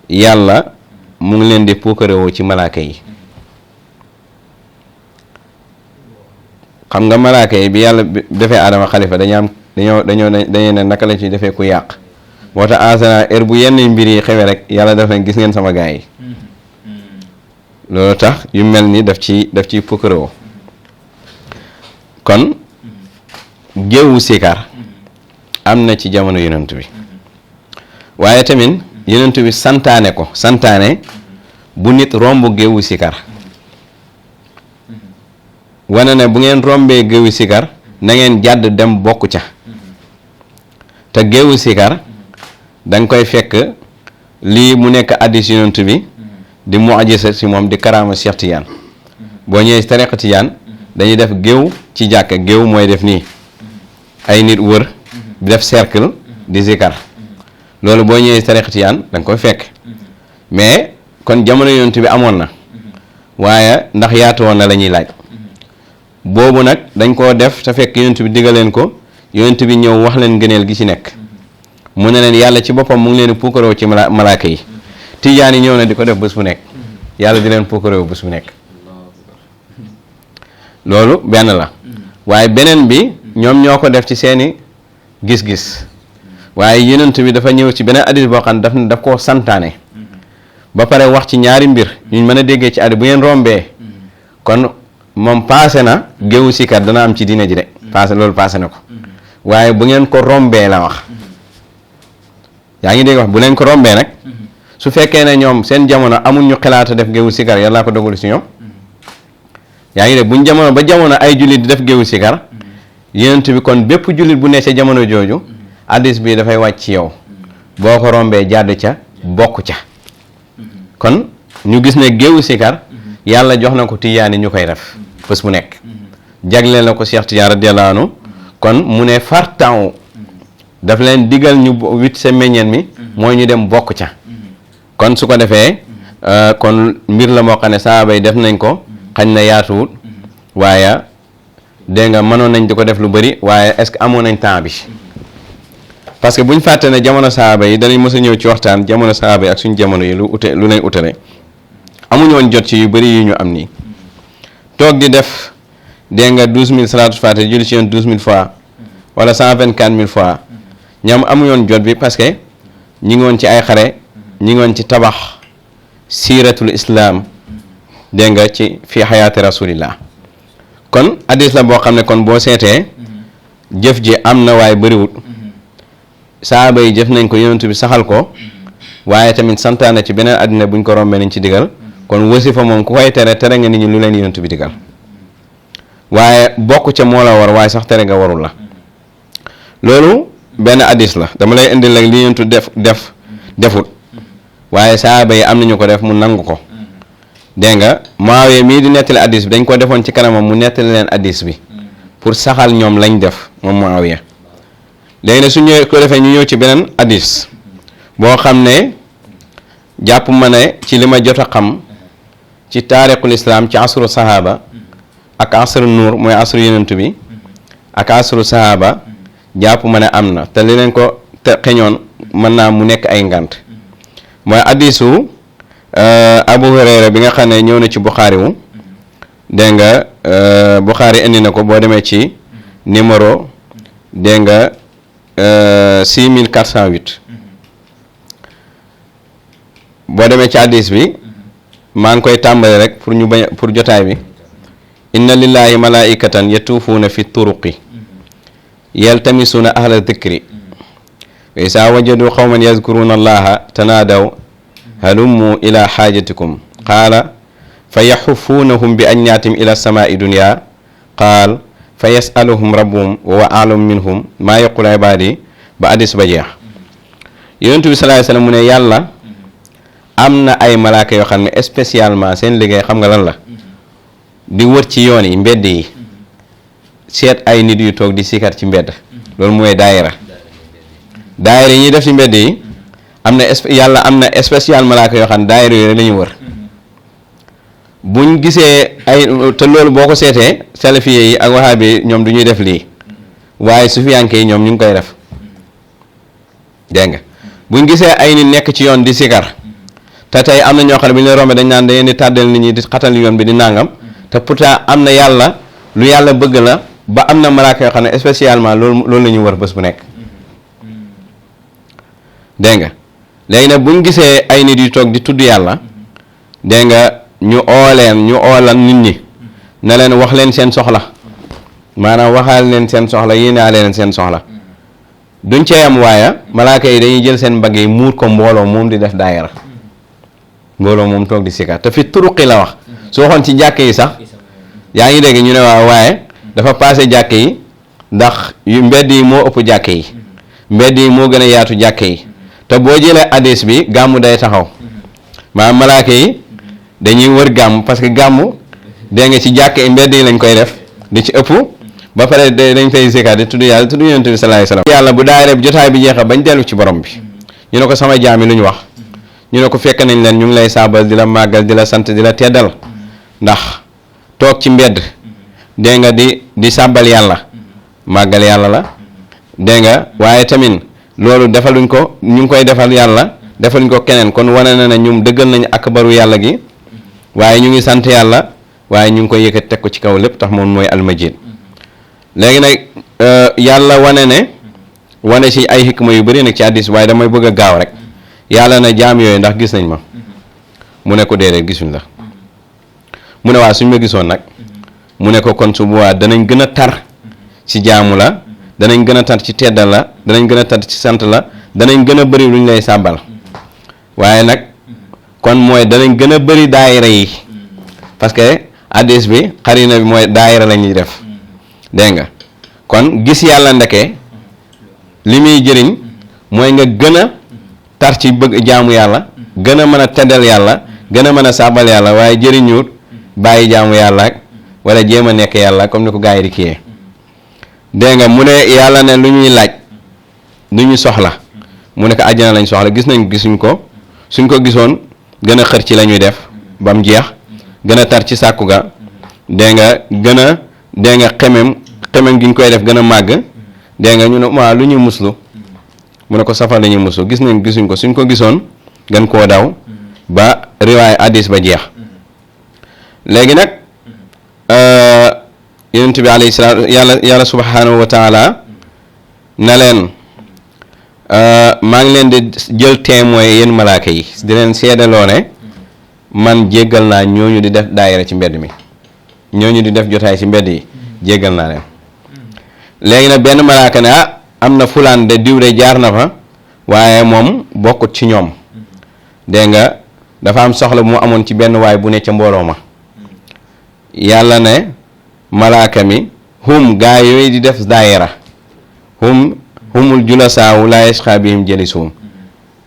yàlla mu ngi leen di puukarewoo ci malaaka yi xam nga malaaka yi bi yàlla defee Adama xalifa dañoo ne naka la ci defee ku yàq moo tax asana heure bu yenn mbir yi xewee rek yàlla def nañ gis ngeen sama gaay yi loolu tax yu mel ni daf ciy puukarewoo kon géewu sikar am na ci jamono yonent bi waaye tamit yonent bi santaane bu nit romb géewu sikar wane ne bu ngeen rombee géewu sikar na ngeen jàdd dem bokk ca te géewu sikar danga koy fekk lii mu nekk addis yonent bi di mu'jiza ci moom di karaama Cheikh Tidiane boo ñëwee tariqa Tidiane dañuy def géew ci jàkka géew mooy def nii ay nit wër def cercle di zikar loolu boo ñëwee tariqa Tidiane da nga koy fekk mais kon jamono yonent bi amoon na waaye ndax yaatu woon na la ñuy laaj boobu nag dañ koo def te fekk yonent bi diggal leen ko yonent bi ñëw wax leen ngëneel gi ci nekk mu ne leen yàlla ci boppam mu ngi leen puukaroo ci malaaka yi Tijaan yi ñëw na di ko def bés bu nekk yàlla di leen puukaroo bés bu nekk loolu benn la waaye beneen bi ñoom ñoo ko def ci seeni gis-gis waaye yonent bi dafa ñëw ci beneen hadiis boo xam ne daf koo santaane ba pare wax ci ñaari mbir ñu mën a déggee ci hadiis bu ngeen rombee kon moom paase na géewu sikar dana am ci diine ji de loolu paase na ko waaye bu ngeen ko rombee la wax yaa ngi dégg wax bu leen ko rombee nag su fekkee ne ñoom seen jamono amul ñu xalaata def géewu sikar yàllaa ko dogalu si ñoom yaa ngi dégg buñ jamono ba jamono ay jullit di def géewu sikar yonent bi kon bépp jullit bu ne ca jamono jooju hadiis bi dafay wàcc ci yow boo ko rombee jàdd ca bokk ca kon ñu gis ne géewu sikar yàlla jox na ko Tijaan yi ñu koy def bés bu nekk jagleel na ko Cheikh Tidiane radiyallahu anhu kon mu ne fartaw daf leen digal ñu wit sa meññeen mi mooy ñu dem bokk ca kon su ko defee kon mbir la moo xam ne saaba yi def nañ ko xañ na yaatuwut waaye dégg nga mënoon nañ di ko def lu bëri waaye est-ce que amoon nañ temps bi parce que buñ fàtte ne jamono saaba yi danañ mës a ñëw ci waxtaan jamono saaba yi ak suñ jamono yi lu leen utale amuñu woon jot ci yu bëri yu ñu am nii toog di def dégg nga 12000 salaatul faatiha julli ci yoon 12000 fois wala 124000 fois ñoom amuñu woon jot bi parce que ñi ngi woon ci ay xare ñi ngi woon ci tabax siiratul islam dégg nga ci fii xayaati rasulillah kon hadiis la boo xam ne kon boo seetee jëf ji am na waaye bëriwut saaba yi jëf nañ ko yonent bi saxal ko waaye tamit santaane ci beneen àddina buñ ko rombee nañ ci digal kon wasifa moom ku koy tere nga nit ñi lu leen yonent bi digal waaye bokk ca moo la war waaye sax tere nga warul la loolu benn hadiis la dama lay indil rek li yonent defut waaye saaba yi am nañu ko def mu nangu ko dégg nga Muawiya mii di nettali hadiis bi dañ ko defoon ci kanamam mu nettali leen hadiis bi pour saxal ñoom lañ def moom Muawiya léegi nag su ñëwee ko defee ñu ñëw ci beneen hadiis boo xam ne jàpp ma ne ci li ma jot a xam ci taarixul islam ci asru sahaba ak asru nuur mooy asru yonent bi ak asru sahaba jàpp ma ne am na te li leen ko te xeñoon mën naa mu nekk ay ngant mooy hadiisu Abu Hurayra bi nga xam ne ñëw na ci Buxaari wu dégg nga Buxaari indi na ko boo demee ci numéro dégg nga 6408 boo demee ci hadiis bi maa ngi koy tàmbali rek pour ñu bañ pour jotaay bi inna lillahi malaikatan yatuufuuna fi turuqi yaltamisuuna ahla dhikri wa isaa wajadu qawman yazkuruuna allaha tanaadaw halummu ila xaajatikum qaala fa yaxufuunahum bi ajnaatim ila samaai dunya qaal fa yasaluhum rabbuhum wa huwa a'lamu minhum maa yaqul ibaadi ba hadiis ba jeex yonent bi sallallahu alayhi wasallam mu ne yàlla am na ay malaaka yoo xam ne spécialement seen liggéey xam nga lan la di wër ci yoon yi mbedd yi seet ay nit yu toog di sikar ci mbedd loolu mooy daayira yi ñuy def ci mbedd yi am na yàlla am na spécial malaaka yoo xam ne daayira yooyu la ñu wër buñ gisee ay te loolu boo ko seetee salafiye yi ak wahabi ñoom du ñuy def lii waaye sufiyanke yi ñoom ñu ngi koy def dégg nga buñ gisee ay nit nekk ci yoon di sikar te tey am na ñoo xam ne bu ñu la rombee dañ naan dañuy di tàddal nit ñi di xatal yoon bi di nangam te pourtant am na yàlla lu yàlla bëgg la ba am na malaaka yoo xam ne spécialement loolu la ñu wër bés bu nekk dégg nga léegi nag buñ gisee ay nit yu toog di tudd yàlla dégg nga ñu oolan nit ñi ne leen wax leen seen soxla maanaam waxaal leen seen soxla yéenaa leen seen soxla duñ ca yam waaye malaaka yi dañuy jël seen mbagg yi muur ko mbooloo moom di def daayira mbooloo moom toog di sikar te fi turuqi la wax soo xoon ci jàkk yi sax yaa ngi dégg ñu ne waaw waaye dafa passé jàkk yi ndax yu mbedd yi moo ëpp jàkk yi mbedd yi moo gën a yaatu jàkk yi te boo jëlee hadis bi gàmmu day taxaw maanaam malaaka yi dañuy wër gàmm parce que gàmmu dégg nga ci jàkk yi mbedd yi lañ koy def di ci ëpp ba pare dañ fay sikar di tudd yàlla tudd yonent bi sallallahu alayhi wasallam yàlla bu daayira bi jotaay bi jeexee bañ dellu ci borom bi ñu ne ko sama jaam yi lu ñu wax ñu ne ko fekk nañ leen ñu ngi lay saabal di la màggal di la sant di la teddal ndax toog ci mbedd dégg nga di sàbbal yàlla màggal yàlla la dégg nga waaye tamit loolu defaluñ ko ñu ngi koy defal yàlla defaluñ ko keneen kon wane na ne ñum dëggal nañu akbaru yàlla gi waaye ñu ngi sant yàlla waaye ñu ngi koy yëkkat teg ko ci kaw lépp tax moom mooy almajid léegi nag yàlla wane ci ay xikma yu bëri nag ci hadiis waaye damay bëgg a gaaw rek yàlla na jaam yooyu ndax gis nañ ma mu ne ko déedéet gisuñ la mu ne waa suñ ma gisoon nag mu ne ko kon su boobaa danañ gën a tar ci jaamu la danañ gën a tar ci teddal la danañ gën a tar ci sant la danañ gën a bëri lu ñu lay sàbbal waaye nag kon mooy danañ gën a bëri daayira yi parce que hadiis bi xarina bi mooy daayira la ñuy def dégg nga kon gis yàlla ndeke li muy jëriñ mooy nga gën a tar ci bëgg jaamu yàlla gën a mën a teddal yàlla gën a mën a sàbbal yàlla waaye jëriñuut bàyyi jaamu yàlla ak wala jéem a nekk yàlla comme ni ko gars yi di kiyee dégg nga mu ne yàlla ne lu ñuy laaj lu ñu soxla mu ne ko àjjana lañ soxla gis nañ gisuñ ko suñ ko gisoon gën a xër ci la ñuy def ba mu jeex gën a tar ci sàkku ga dégg nga gën a dégg nga xemem gi ñu koy def gën a màgg dégg nga ñu ne waaw lu ñuy muslu mu ne ko safar la ñuy muslu gis nañ gisuñ ko suñ ko gisoon gën koo daw ba riwaay hadiis ba jeex léegi nag yonent bi alayhi salaatu yàlla subhanahu wa taala na leen maa ngi leen di jël témoin yéen malaaka yi di leen seedaloo ne man jéggal naa ñooñu di def daayira ci mbedd mi ñooñu di def jotaay ci mbedd yi jéggal naa leen léegi nag benn malaaka ne am na fulaan de diw de jaar na fa waaye moom bokkut ci ñoom dégg nga dafa am soxla bu mu amoon ci benn waay bu ne ca mbooloo ma yàlla ne malaaka mi gaa yooyu di def daayira humul julasaawu laa yasqa bihim jalisuhum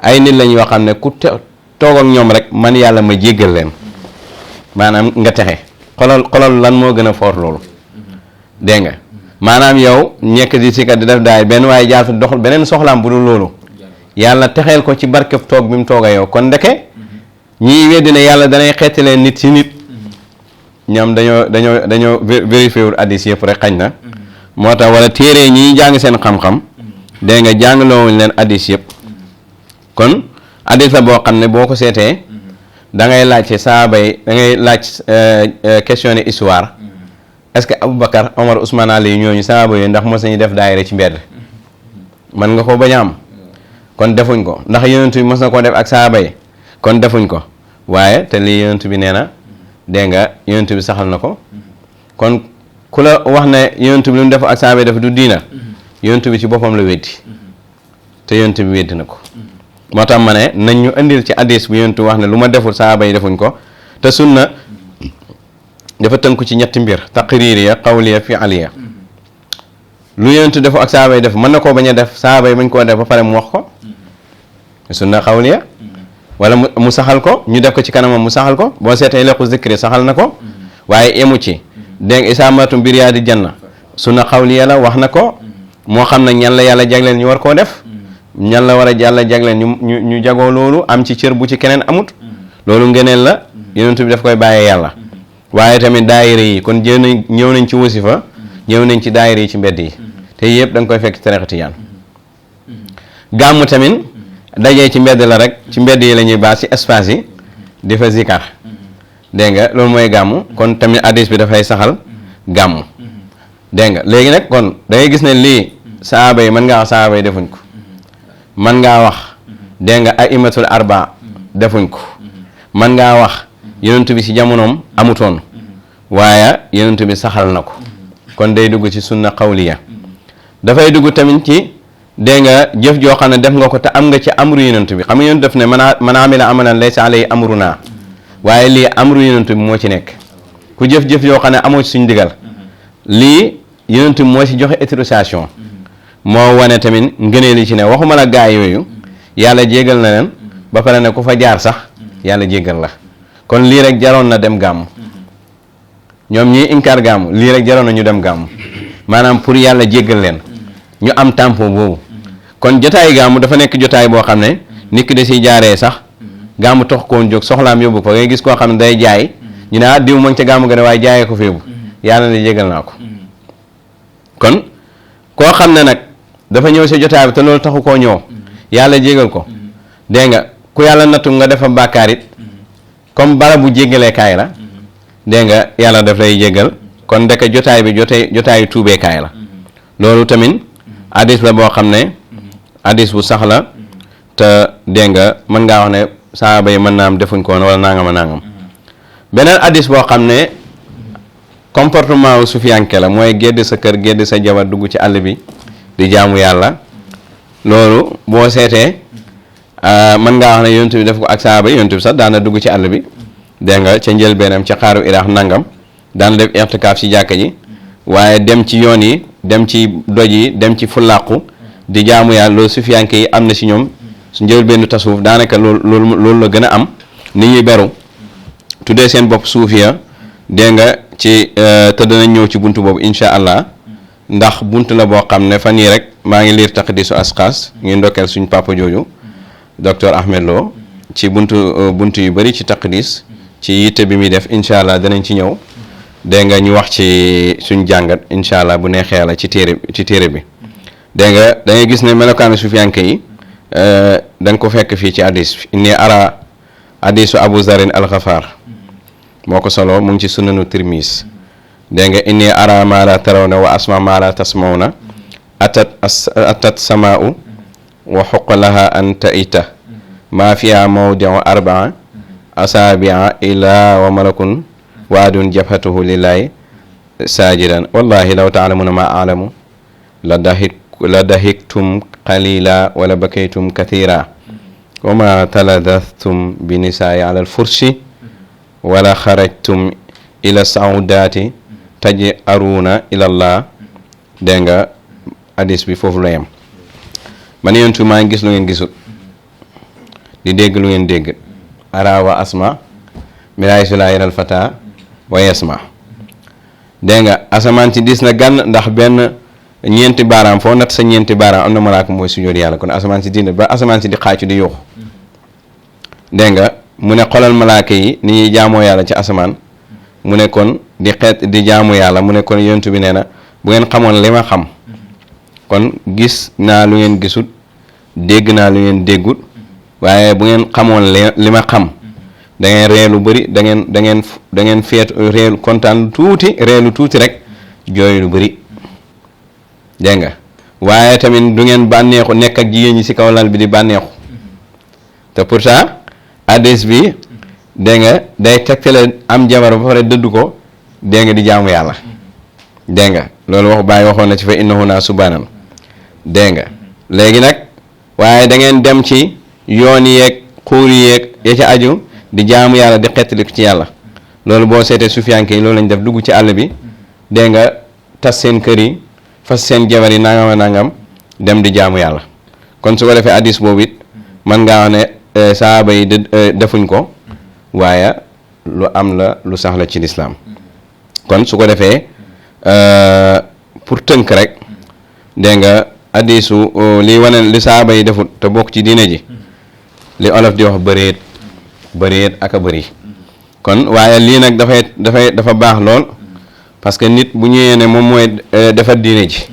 ay nit lañ yoo xam ne ku toog ak ñoom rek man yàlla ma jéggal leen maanaam nga texe xolal lan moo gën a foor loolu dégg nga maanaam yow ñekk di si kat di def daay benn waaye jaar fa doxul beneen soxlaam bu dul loolu yàlla texeel ko ci barkeb toog bi mu toog a yow kon ndeke ñii weddi ne yàlla danay xeetaleen nit ci nit ñoom dañoo vérifié wul hadiis yëpp rek xañ na moo tax wala téere ñi jàng seen xam-xam dégg nga jàngaloowuñ leen hadiis yëpp kon hadiis la boo xam ne boo ko seetee da ngay laajte saaba yi da ngay laaj questionné histoire est-ce que Aboubacar Omar Ousmane Ali ñooñu saaba yooyu ndax mos nañu def daayira ci mbedd man nga ko bañ a am kon defuñ ko ndax yonent bi mos na koo def ak saaba yi kon defuñ ko waaye te lii yonent bi nee na dégg nga yonent bi saxal na ko kon ku la wax ne yonent bi lu mu def ak saaba yi def du diina yonent bi ci boppam la weddi te yonent bi weddi na ko moo tax ma ne nañ ñu indil ci hadiis bu yonent wax ne lu ma deful saaba yi defuñ ko te sunna dafa tënku ci ñetti mbir taqririya qawliya fi'liya lu yonent defu ak saaba yi def mën na koo bañ a def saaba yi bañ koo def ba pare mu wax ko sunna qawliya wala mu saxal ko ñu def ko ci kanamam mu saxal ko boo seetee lequ zikri saxal na ko waaye emu ci dégg isaamatu mbir yaa di janna sunna qawliya la wax na ko moo xam ne ñan la yàlla jagleen ñu war koo def ñan la war a yàlla jagleen ñu jagoo loolu am ci cër bu ci keneen amut loolu ngeneen la yonent bi daf koy bàyyee yàlla waaye tamit daayira yi kon ñëw nañ ci wasifa ñëw nañ ci daayira yi ci mbedd yi te yëpp da nga koy fekk tariqa tijaan gàmmu tamit dajee ci mbedd la rek ci mbedd yi la ñuy baas ci espace yi di fa zikar dégg nga loolu mooy gàmmu kon tamit hadiis bi dafay saxal gàmmu dégg nga léegi nag kon da ngay gis ne lii saaba yi mën ngaa wax saaba yi defuñ ko mën ngaa wax dégg nga aimatul arba defuñ ko mën ngaa wax yonent bi ci jamonoom amutoon waaye yonent bi saxal na ko kon day dugg ci sunna qawliya dafay dugg tamit ci dégg nga jëf joo xam ne def nga ko te am nga ci amru yonent bi xam nga yonent def ne man amila amalan laysa alayhi amruna waaye lii amru yonent bi moo ci nekk ku jëf-jëf yoo xam ne amoo ci suñ digal lii yonent bi moo ci joxe autorisation moo wane tamit ngëneel li ci ne waxuma la gaa yooyu yàlla jéggal na leen ba pare ne ku fa jaar sax yàlla jéggal la kon lii rek jaroon na dem gàmm ñoom ñii inkaar gàmm lii rek jaroon na ñu dem gàmm maanaam pour yàlla jéggal leen ñu am tampon boobu kon jotaay gàmm dafa nekk jotaay boo xam ne nit ki da siy jaaree sax gàmm tax koon jóg soxlaam yóbbu ko ngay gis koo xam ne day jaay ñu ne diw ma ngi ca gàmm ga de waaye jaayee ko féebu yàlla ne jéggal naa ko kon koo xam ne nag dafa ñëw si jotaay bi te loolu taxu koo ñëw yàlla jéggal ko dégg nga ku yàlla nattu nga defa bàkkaar it comme bala bu jéggalee kaay la dégg nga yàlla daf lay jéggal kon ndeke jotaay bi jotaayu tuubee kaay la loolu tamit hadis la boo xam ne hadis bu sax la te dégg nga mën ngaa wax ne saaba yi mën naa am defuñ ko woon wala nangam a nangam beneen hadis boo xam ne comportement wu sufiyanke la mooy gédd sa kër gédd sa jabar dugg ci àll bi di jaamu yàlla loolu boo seetee mën ngaa wax ne yonent bi def ko ak saaba yi yonent bi sax daana dugg ci àll bi dégg nga ca njëlbeenam ca xaaru Iraax nangam daan def i'tikaaf ci jàkka ji waaye dem ci yoon yi dem ci doj yi dem ci fulaqu di jaamu yàlla loolu sufiyanke yi am na si ñoom su njëlbeenu tasawuf daanaka loolu la gën a am nit ñuy beru tuddee seen bopp suufiya dégg nga ci te danañ ñëw ci buntu boobu incha allah ndax buntu la boo xam ne fan yii rek maa ngi liir taqdisu asxaas ngi ndokkeel suñ papa jooju docteur Ahmed Lo ci buntu yu bëri ci taqdis ci yitte bi muy def incha allah danañ ci ñëw dégg nga ñu wax ci suñ jàngat incha allah bu neexee yàlla ci téere bi dégg nga da ngay gis ne melokaanu sufiyanke yi da nga ko fekk fii ci hadis inni ara hadisu Abu Zarin al-Ghafar moo ko solo mu ngi ci sunanu Tirmis dégg nga inni ara ma la tarawna wa asma ma la tasmawna atat samaa'u wa xuqa laha an ta'ita ma fiha mawdi'u arbaa asaabi'a ila wa malakun waadun jabhatuhu lillahi saajidan wallahi law ta'lamuna ma a'lamu la dahiktum qalila wala bakaytum kathira wa ma taladathtum bi nisaa'i ala al-furshi wala xarajtum ila saudati taj'aruna ila allah dégg nga hadis bi foofu la yem man yontu maa ngi gis lu ngeen gisul di dégg lu ngeen dégg ara wa asma miraayisu laa yaral fata wa yasma dégg nga asamaan si dis na gan ndax benn ñeenti baaraam foo nat sa ñeenti baaraam am na malaaka mooy sujjóot yàlla kon asamaan si dina ba asamaan si di xaacu di yuuxu dégg nga mu ne xolal malaaka yi ni ñuy jaamoo yàlla ci asamaan mu ne kon di xeet di jaamu yàlla mu ne kon yontu bi nee na bu ngeen xamoon li ma xam kon gis naa lu ngeen gisut dégg naa lu ngeen déggut waaye bu ngeen xamoon li ma xam da ngeen ree lu bëri da ngeen feet reelu kontaan tuuti reelu tuuti rek jooy lu bëri dégg nga waaye tamit du ngeen bànneexu nekk ak jigéen ñi ci kaw lal bi di bànneexu te pourtant hadis bi dégg nga day tegtale am jabar ba pare dëdd ko dégg nga di jaamu yàlla dégg nga loolu wax bàyyi waxoon na ci fa innahu naa subaanan dégg nga léegi nag waaye da ngeen dem ci yoon yeeg xuur yeeg ya ca aju di jaamu yàlla di xettali ci yàlla loolu boo seetee sufiyanke yi loolu lañ def dugg ci àll bi dégg nga tas seen kër yi fas seen jabar yi nangam a nangam dem di jaamu yàlla kon su ko defee hadis boobu it mën ngaa wax ne saaba yi defuñ ko waaye lu am la lu sax la ci lislaam kon su ko defee pour tënk rek dégg nga hadisu li wane li saaba yi defut te bokk ci diine ji li olof di wax bëreet ak a bëri kon waaye lii nag dafa baax lool parce que nit bu ñëwee ne moom mooy defar diine ji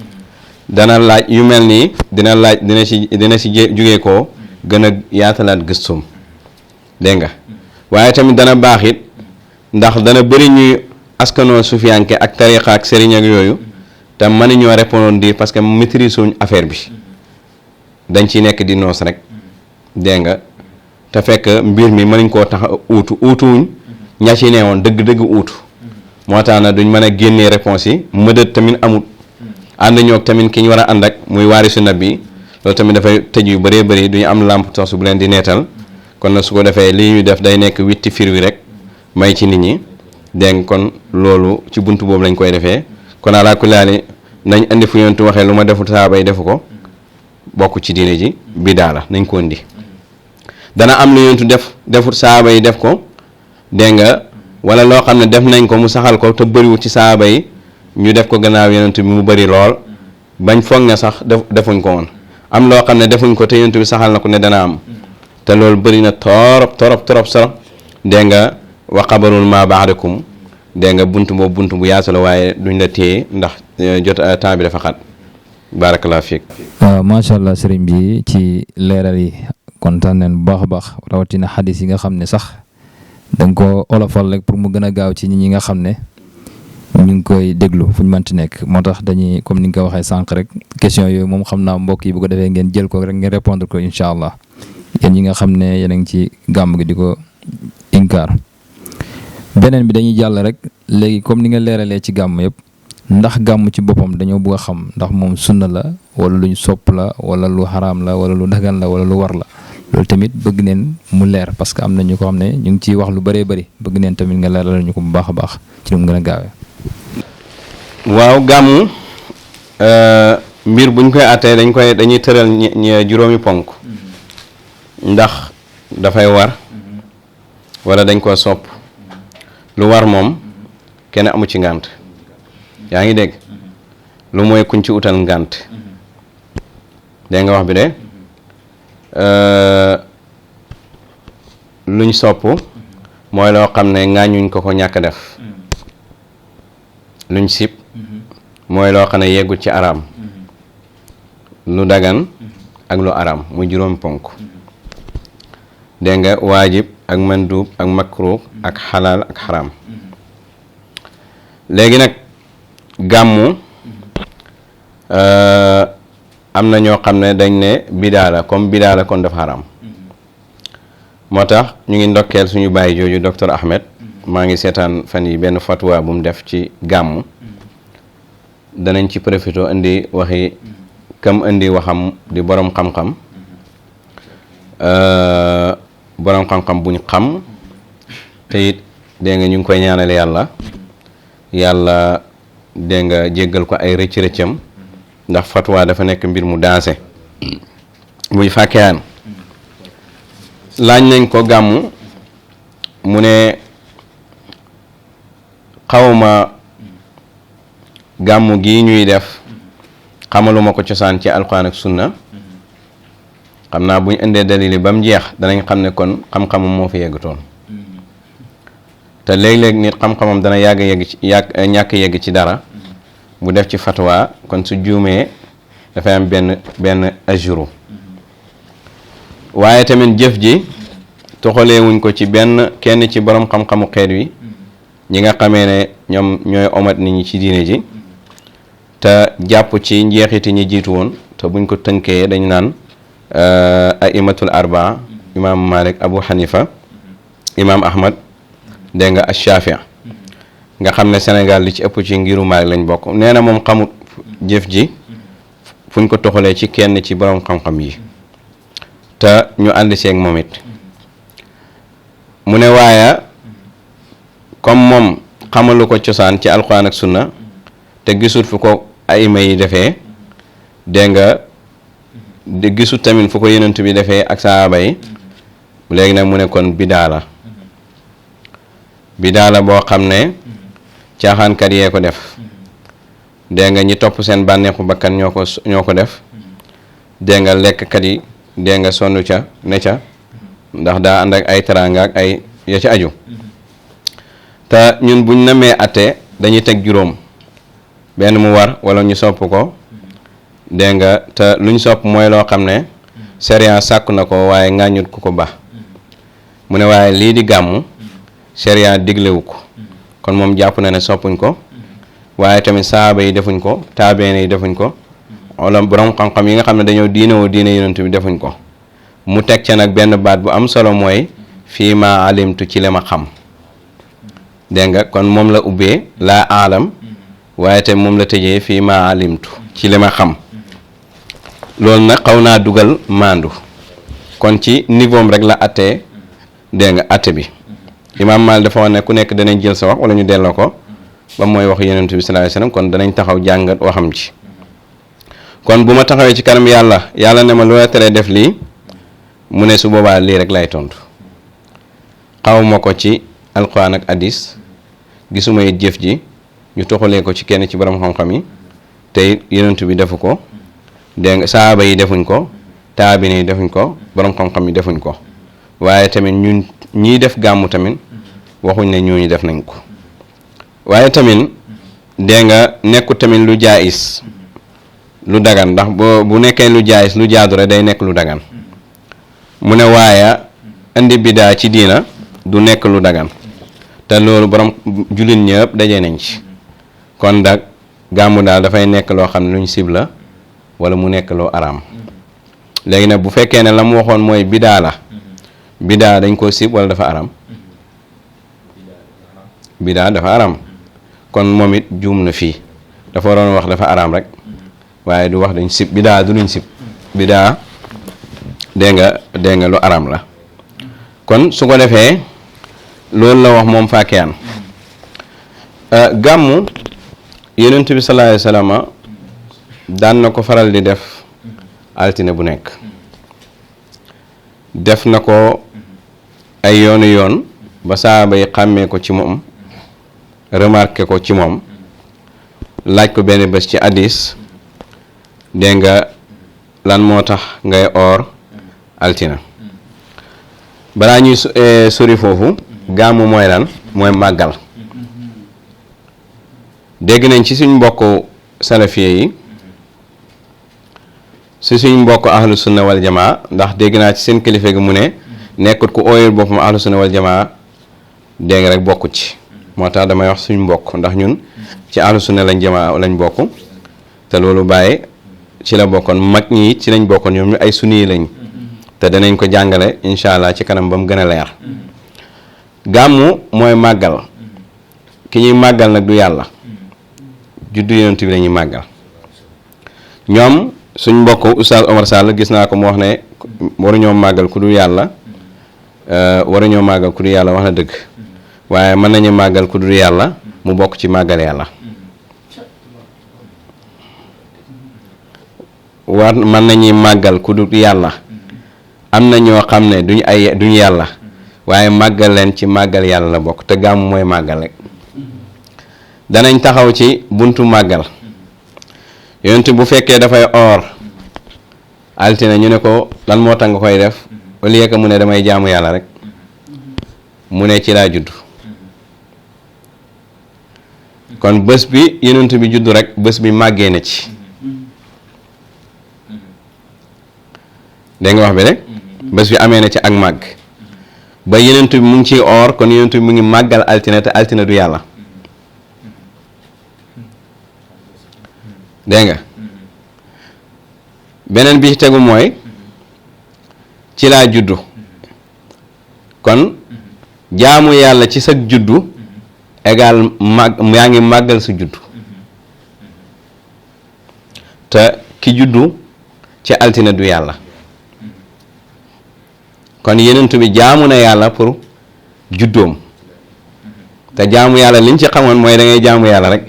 dana laaj yu mel nii dina ci jugee koo gën a yaatalaat gëstum dégg nga waaye tamit dana baax it ndax dana bëri ñuy askanoo sufiyanke ak tariqa ak sëriñ ak yooyu te mënuñoo répondre parce que maîtrise wuñ affaire bi dañ ciy nekk di noos rek dégg nga te fekk mbir mi mënuñ koo tax uutuwuñ ña ci nee woon dëgg-dëgg uutu moo tax na duñ mën a génnee réponse yi mëdët tamit amut ànd ñoog tamit ki ñu war a ànd ak muy waarisu nabi loolu tamit dafay tëj yu bëree bëri duñu am lampe torche bu leen di neetal kon nag su ko defee lii ñu def day nekk witti fir wi rek may ci nit ñi dégg nga kon loolu ci buntu boobu lañ koy defee kon alaa kulli haal nañ indi fu yonentu waxee lu ma defut saaba yi defu ko bokk ci diine ji bidaa la nañ ko indi dana am lu yonentu defut saaba yi def ko dégg nga wala loo xam ne def nañ ko mu saxal ko te bëriwut ci saaba yi ñu def ko gannaaw yonentu bi mu bëri lool bañ foog ne sax defuñ ko woon am loo xam ne defuñ ko te yonentu bi saxal na ko ne dana am te loolu bëri na torop solo dégg nga wa xabarul ma ba'dakum dégg nga buntu boobu buntu bu yaatu la waaye duñ la téye ndax jot temps bi dafa xat barakallahu fiik. waaw macha allah sëriñ bi ci leeral yi kontaan nañ bu baax a baax rawatina xadis yi nga xam ne sax da nga ko olofal rek pour mu gën a gaaw ci ñi nga xam ne ñu ngi koy déglu fu ñu mënti nekk moo tax dañuy comme ni nga ko waxee sànq rek question yooyu moom xam naa mbokk yi bu ko defee ngeen jël ko rek ngeen répondre ko incha allah yéen ñi nga xam ne yéen a ngi ci gàmm gi di ko inkaar. beneen bi dañuy jàll rek léegi comme ni nga leeralee ci gàmm yëpp ndax gàmm ci boppam dañoo bëgg a xam ndax moom sunna la wala luñ sopp la wala lu xaraam la wala lu dagan la wala lu war la loolu tamit bëgg neen mu leer parce que am na ñu ko xam ne ñu ngi ciy wax lu bëree bëri bëgg neen tamit nga leeral ñu ko bu baax a baax ci lu mu gën a gaawee. waaw gàmm mbir buñ koy àttee dañuy tëral juróomi ponk ndax dafay war wala dañ koo sopp lu war moom kenn amu ci ngànt yaa ngi dégg lu mooy kuñ ci utal ngànt dégg nga wax bi de luñ sopp mooy loo xam ne ŋàññuñ ko ñàkk def luñ sib mooy loo xam ne yeggul ci araam lu dagan ak lu araam muy juróomi ponk dégg nga waajib ak mandub ak makruh ak xalaal ak xaraam léegi nag gàmmu am na ñoo xam ne dañ ne bidaa la comme bidaa la kon dafa xaraam moo tax ñu ngi ndokkeel suñu bàyyi jooju docteur Ahmed maa ngi seetaan fan yi benn fatwa bu mu def ci gàmmu danañ ci profité indi waxi kam indi waxam di borom xam-xam borom xam-xam buñ xam te it dégg nga ñu ngi koy ñaanal yàlla dégg nga jéggal ko ay rëcc-rëccam ndax fatwa dafa nekk mbir mu dansé muy fàkkeyaan laaj nañ ko gàmmu mu ne xawma gàmmu gii ñuy def xamaluma ko cosaan ci alquran ak sunna xam naa bu ñu indee dalili ba mu jeex danañ xam ne kon xam-xamam moo fi yeggutoon te léeg-léeg nit xam-xamam dana ñàkk yegg ci dara bu def ci fatwa kon su juumee dafay am benn ajuru waaye tamit jëf ji toxaleewuñ ko ci kenn ci borom xam-xamu xeet wi ñi nga xamee ne ñoom ñooy omat nit ñi ci diine ji te jàpp ci njeexiti ñi jiitu woon te buñ ko tënkee dañ naan aimatul arbaa imam Malik Abu Hanifa imam Ahmad dégg nga Ash-Shafi nga xam ne Sénégal li ci ëpp ci ngiru Malik lañ bokk nee na moom xamut jëf ji fuñ ko toxalee ci kenn ci borom xam-xam yi te ñu ànd seeg moom it mu ne waaye comme moom xamalu ko cosaan ci alquran ak sunna te gisul fu ko ayima yi defee dégg nga gisul tamit fu ko yonent bi defee ak sahaaba yi léegi nag mu ne kon bidaa la boo xam ne caaxaankat yee ko def dégg nga ñi topp seen bànneexu bakkan ñoo ko def dégg nga lekkkat yi dégg nga sonn ca ne ca ndax daa ànd ak ay teraanga ak ay ya ca aju te ñun buñ namee atte dañuy teg juróom benn mu war wala ñu sopp ko dégg nga te luñ sopp mooy loo xam ne sharia sàkku na ko waaye ŋàññut ku ko ba mu ne waaye lii di gàmmu sharia diglewu ko kon moom jàpp na ne soppuñ ko waaye tamit sahaaba yi defuñ ko taabeene yi defuñ ko wala borom xam-xam yi nga xam ne dañoo diine yonent bi defuñ ko mu teg ca nag benn baat bu am solo mooy fii ma alimtu ci li ma xam dégg nga kon moom la ubbee laa aalam waaye te moom la tëjee fii ma alimtu ci li ma xam loolu nag xaw naa dugal maandu kon ci niveau am rek la attee dégg nga atte bi imaam Maalik dafa wax ne ku nekk danañ jël sa wax wala ñu delloo ko ba mooy wax yonent bi sallallahu alayhi wasallam kon danañ taxaw jàngat waxam ci kon bu ma taxawee ci kanam yàlla ne ma lu la teree def lii mu ne su boobaa lii rek lay tontu xawma ko ci alquran ak hadis gisuma it jëf ji ñu toxalee ko ci kenn ci borom xam-xam yi te yonent bi defu ko dégg nga saaba yi defuñ ko taabine yi defuñ ko borom xam-xam yi defuñ ko waaye tamit ñun ñiy def gàmmu tamit waxuñ ne ñooñu def nañ ko waaye tamit dégg nga nekku tamit lu jaayis lu dagan ndax bu nekkee lu jaayis lu jaadu rek day nekk lu dagan mu ne waaye indi bidaa ci diina du nekk lu dagan te loolu borom jullit ñëpp daje nañ ci kon nag gàmmu daal dafay nekk loo xam ne luñ sib la wala mu nekk loo araam léegi nag bu fekkee ne la mu waxoon mooy bidaa la bidaa dañ koo sib wala dafa araam bidaa dafa araam kon moom it juum na fii dafa waroon wax dafa araam rek waaye du wax dañ sib bidaa du luñ sib bidaa dégg nga lu araam la kon su ko defee loolu la wax moom Fakiyaan gàmmu yonent bi sallallahu alayhi wasallam daan na ko faral di def altine bu nekk def na ko ay yoon ba saaba yi xàmmee ko ci moom remarqué ko ci moom laaj ko benn bés ci hadis dégg nga lan moo tax ngay oor altina balaa ñuy sori foofu gàmmu mooy lan mooy màggal dégg nañ ci suñ mbokk salafiye yi si suñ mbokk ahlu sunna wal jamaa ndax dégg naa ci seen kilifa gi mu ne nekkut ku ooyul boppam ahlu sunna wal jamaa dégg nga rek bokku ci moo tax damay wax suñ mbokk ndax ñun ci ahlu sunna lañ jamaa lañ bokk te loolu bàyyi ci la bokkoon mag ñi ci lañ bokkoon ñoom ñu ay sunni lañ te danañ ko jàngale incha allah ci kanam ba mu gën a leer gàmmu mooy màggal ki ñuy màggal nag du yàlla juddu yonent bi la ñuy màggal ñoom suñ mbokk Oustaz Omar Sall gis naa ko mu wax ne waruñoo màggal ku dul yàlla waruñoo màggal ku dul yàlla wax na dëgg waaye mën nañu màggal ku dul yàlla mu bokk ci màggal yàlla mën nañuy màggal ku dul yàlla am na ñoo xam ne duñ yàlla waaye màggal leen ci màggal yàlla la bokk te gàmmu mooy màggal rek danañ taxaw ci buntu màggal yonent bu fekkee dafay oor altine ñu ne ko lan moo tax nga koy def au lieu que mu ne damay jaamu yàlla rek mu ne ci laa judd kon bés bi yonent bi judd rek bés bi màggee na ci dégg nga wax bi rek bés bi amee na ci ak màgg ba yonent bi mu ngi ciy oor kon yonent bi mu ngi màggal altine te altine du yàlla dégg nga beneen bi ci tegu mooy ci laa juddu kon jaamu yàlla ci sa juddu égal yaa ngi màggal sa juddu te ki juddu ci altine du yàlla kon yenentu bi jaamu na yàlla pour juddoom te jaamu yàlla liñ ci xamoon mooy da ngay jaamu yàlla rek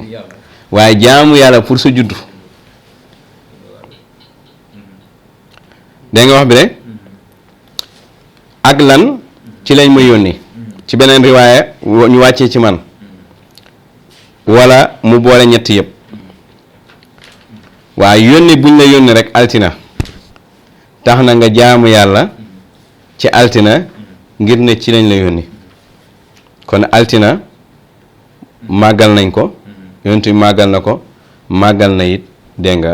waaye jaamu yàlla pour sa juddu dégg nga wax bi de ak lan ci lañ ma yónni ci beneen riwaaya ñu wàccee ci man wala mu boole ñett yëpp waaye yónni buñ la yónni rek altina tax na nga jaamu yàlla ci altina ngir ne ci lañ la yónni kon altina màggal nañ ko yonent bi màggal na ko màggal na it dégg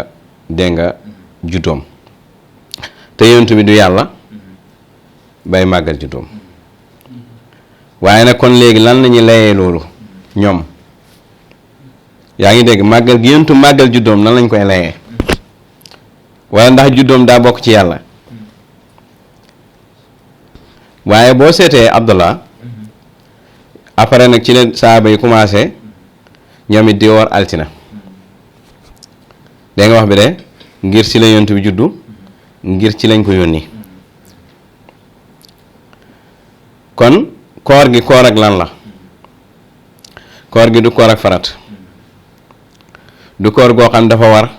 nga juddoom te yonent bi du yàlla bay màggal juddoom waaye nag kon léegi lan lañuy layee loolu ñoom yaa ngi dégg màggal gi yonent màggal juddoom nan lañ koy layee wala ndax juddoom daa bokk ci yàlla waaye boo seetee Abdallah après nag ci leen saaba yi commencé ñoom it di woor altina dégg nga wax bi de ngir si la yonent bi juddu ngir ci lañ ko yónni kon koor gi koor ak lan la koor gi du koor ak farat du koor goo xam dafa war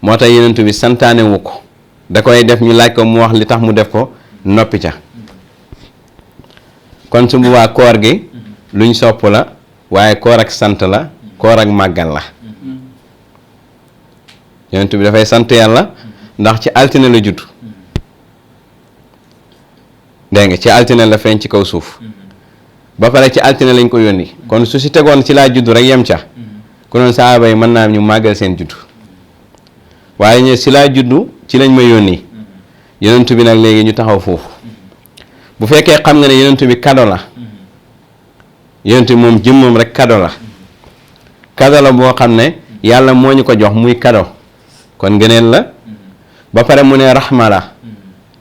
moo tax yenentu bi santaane wu ko da koy def ñu laaj ko mu wax li tax mu def ko noppi ca kon su boobaa koor gi luñ sopp la waaye koor ak sant la koor ak màggal la yenentu bi dafay sant yàlla ndax ci altine la judd dégg nga ci altine la feeñ ci kaw suuf ba pare ci altine lañ ko yónni kon su si tegoon ci laa judd rek yem ca ku noonu saaba yi mën naa ñu màggal seen judd waaye ñu si laa juddu ci lañ ma yónni yonent bi nag léegi ñu taxaw foofu bu fekkee xam nga ne yonent bi kado la yonent bi moom jëmmam rek kado la boo xam ne yàlla moo ñu ko jox muy kado kon ngëneel la ba pare mu ne raxma la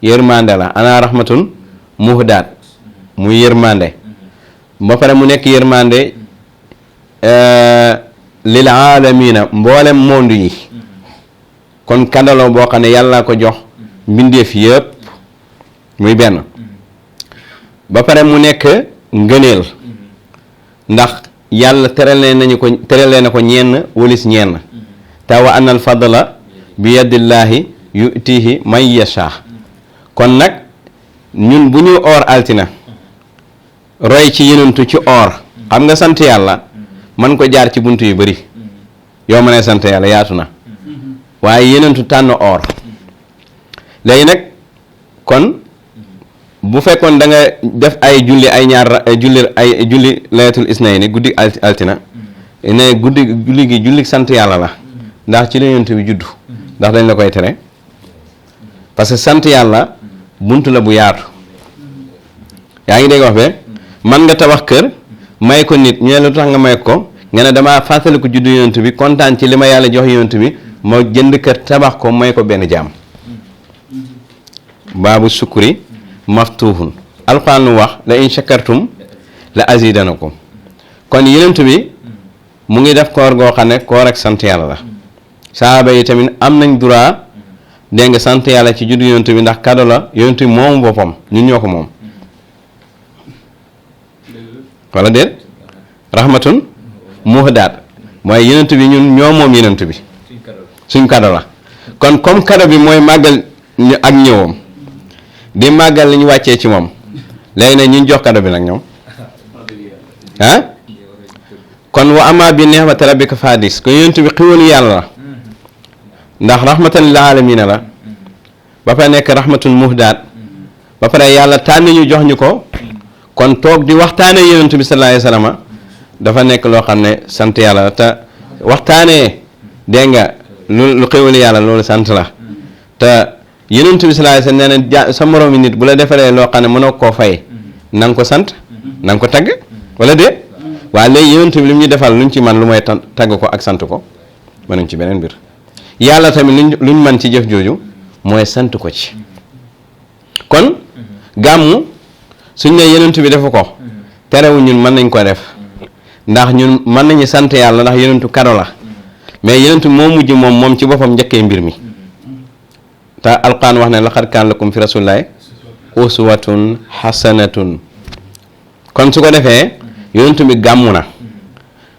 yërmande la ana rahmatun muhdaat muy yërmande ba pare mu nekk yërmande lil aalamiina mboolem monde yi kon kandaloo boo xam ne yàlla ko jox mbindeef yëpp muy benn ba pare mu nekk ngëneel ndax yàlla teralee na ko ñenn walis ñenn te wa anna al fadla bi yadillaahi yutihi man yasha kon nag ñun bu ñu oor altina roy ci yenentu ci oor xam nga sant yàlla man ko jaar ci bunt yu bari yow ma ne sant yàlla yaatu na waaye yenentu tànn oor léegi nag kon bu fekkoon da nga def ay julli ay ñaar julli laylatul isnayni guddi altina ne julli gi julli sant yàlla la ndax ci la yenentu bi juddu ndax dañ la koy tere parce que sant yàlla bunt la bu yaatu yaa ngi dégg wax be man nga tabax kër may ko nit ñu ne lu tax nga may ko nga ne damaa fàttali ko juddu yonent bi kontaan ci li ma yàlla jox yonent bi moo jënd kër tabax ko may ko benn jaam baabu sukuri maftuhun alxuraan lu wax la in shakartum la azidanakum kon yonent bi mu ngi def koor goo xam ne koor ak sant yàlla la saaba yi tamit am nañ droit dégg nga sant yàlla ci juddu yonent bi ndax kado la yonent bi moomu boppam ñun ñoo ko moom wala déet rahmatun muhdaat mooy yonent bi ñun ñoo moom yonent bi suñ kado la kon comme kado bi mooy màggal ak ñëwam di màggal li ñu wàccee ci moom léegi nag ñu jox kado bi nag ñoom ah kon wa ama bi ni'mati rabbika fadis kon yonent bi xiwalu yàlla la ndax rahmatan lil alamina la ba pare nekk rahmatun muhdaat ba pare yàlla tànn ñu jox ñu ko kon toog di waxtaane yonent bi sallallahu alayhi wasallam dafa nekk loo xam ne sant yàlla la te waxtaanee dégg nga lu xéwal yàlla loolu sant la te yonent bi sallallahu alayhi wasallam nee na sa moroomi nit bu la defaree loo xam ne mënoo koo fay na nga ko sant na nga ko tagg wala déet waaye léegi yonent bi li mu ñu defal luñ ci man lu mooy tagg ko ak sant ko mënuñ ci beneen mbir yàlla tamit luñ man ci jëf jooju mooy sant ko ci kon gàmmu suñ ne yonent bi defu ko terewu ñun mën nañ ko def ndax ñun mën nañu sant yàlla ndax yonentu kado la mais yonentu moo mujj moom ci boppam njëkkee mbir mi te alquran wax ne laqad kaana lakum fi rasulillahi uswatun hasanatun kon su ko defee yonentu bi gàmmu na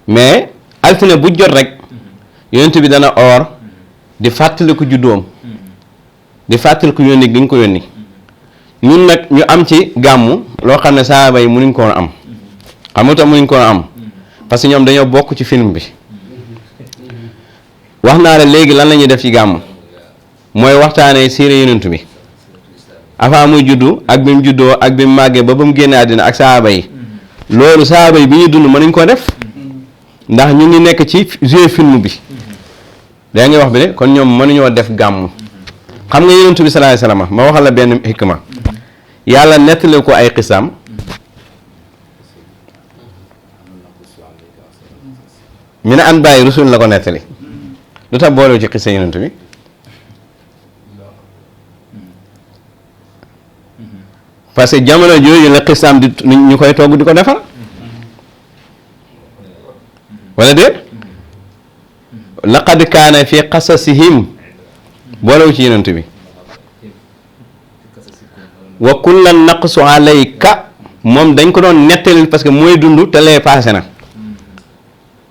mais altine bu jot rek yonentu bi dana oor di fàttaliku juddoom di fàttaliku yónni gi ñu ko yónni ñun nag ñu am ci gàmmu loo xam ne saaba yi mënuñ ko woon am xam nga tax mënuñ ko woon am parce que ñoom dañoo bokk ci film bi wax naa la léegi lan la ñuy def ci gàmmu mooy waxtaanee siire yonent bi avant muy juddu ak bi mu juddoo ak bi mu màggee ba mu génne àddina ak saaba yi loolu saaba yi bi ñuy dund mënuñ koo def ndax ñu ngi nekk ci jeu film bi daa ngi wax bi de kon ñoom mënuñoo def gàmmu xam nga yonent bi sallallahu alayhi wasallam ma waxal la benn hikma yàlla nettali ko ay xisaam mi ne an bàyyi rusul la ko nettali lu tax boolewu ci xisa yonent bi parce que jamono jooju la xisaam di ñu koy togg di ko defar wala déet laqad kaana fi qasasihim boolewu ci yonent bi wa kullan naqsu alayka moom dañ ko doon nettalil parce que mooy dund te lee passé na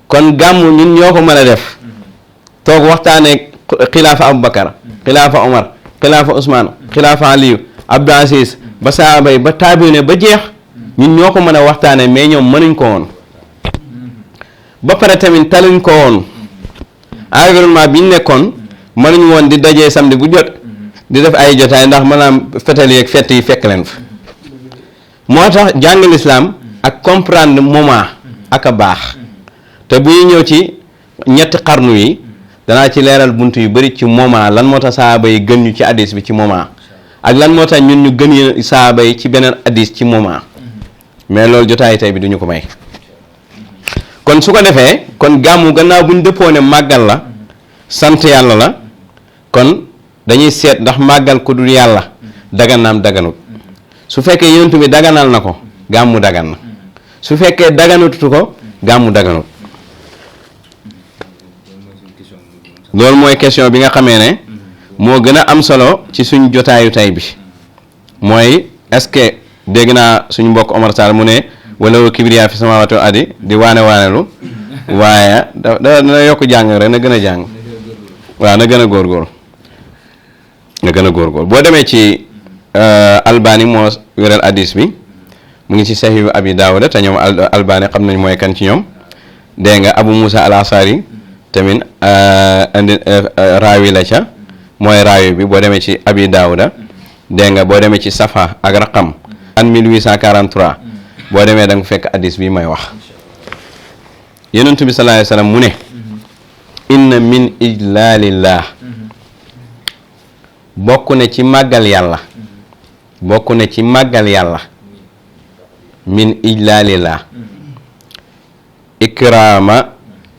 kon gàmmu ñun ñoo ko mën a def toog waxtaanee xilaafa Aboubacar xilaafa Omar xilaafa Ousmane xilaafa Aliyu Abdou Aziz ba saaba yi ba taabine ba jeex ñun ñoo ko mën a waxtaanee mais ñoom mënuñ ko woon ba pare tamit taluñ ko woon environnement bi ñu nekkoon mënuñ woon di dajee samedi bu jot di def ay jotaay ndax maanaam fetal yeeg fett yi fekk leen fa moo tax jàng lislaam ak comprendre moment ak a baax te bu ñu ñëw ci ñetti xarnu yi danaa ci leeral bunt yu bari ci moment lan moo tax saaba yi gën ñu ci hadis bi ci moment ak lan moo tax ñun ñu gën saaba yi ci beneen hadis ci moment mais loolu jotaay tey bi duñu ko may kon su ko defee kon gàmmu gannaaw bu ñu dëppoo ne màggal la sant yàlla la kon dañuy seet ndax màggal ku dul yàlla dagannaam daganut su fekkee yonent bi daganal na ko gàmmu dagan na su fekkee daganutu ko gàmmu daganut loolu mooy question bi nga xamee ne moo gën a am solo ci suñ jotaayu tay bi mooy est-ce que dégg naa suñ mbokk Omar Sall mu ne wala wa kibriya fi samawati wal ardi di waanelu waaye dana yokk jàng rek na gën a jàng waaw na gën a góorgóorlu boo demee ci Albani moo wéral hadis bi mu ngi ci Sahih Abi Daawuda te ñoom Albani xam nañ mooy kan ci ñoom dégg nga Abu Musa al-Asari tamit indi raawi la ca mooy raawi bi boo demee ci Abi Daawuda dégg nga boo demee ci Safa ak raqam an 1843 boo demee da nga fekk hadis bi may wax Yonent bi sallallahu alayhi wa sallam mu ne inna min ijlalillah bokk na ci màggal yàlla min ijlalillah ikrama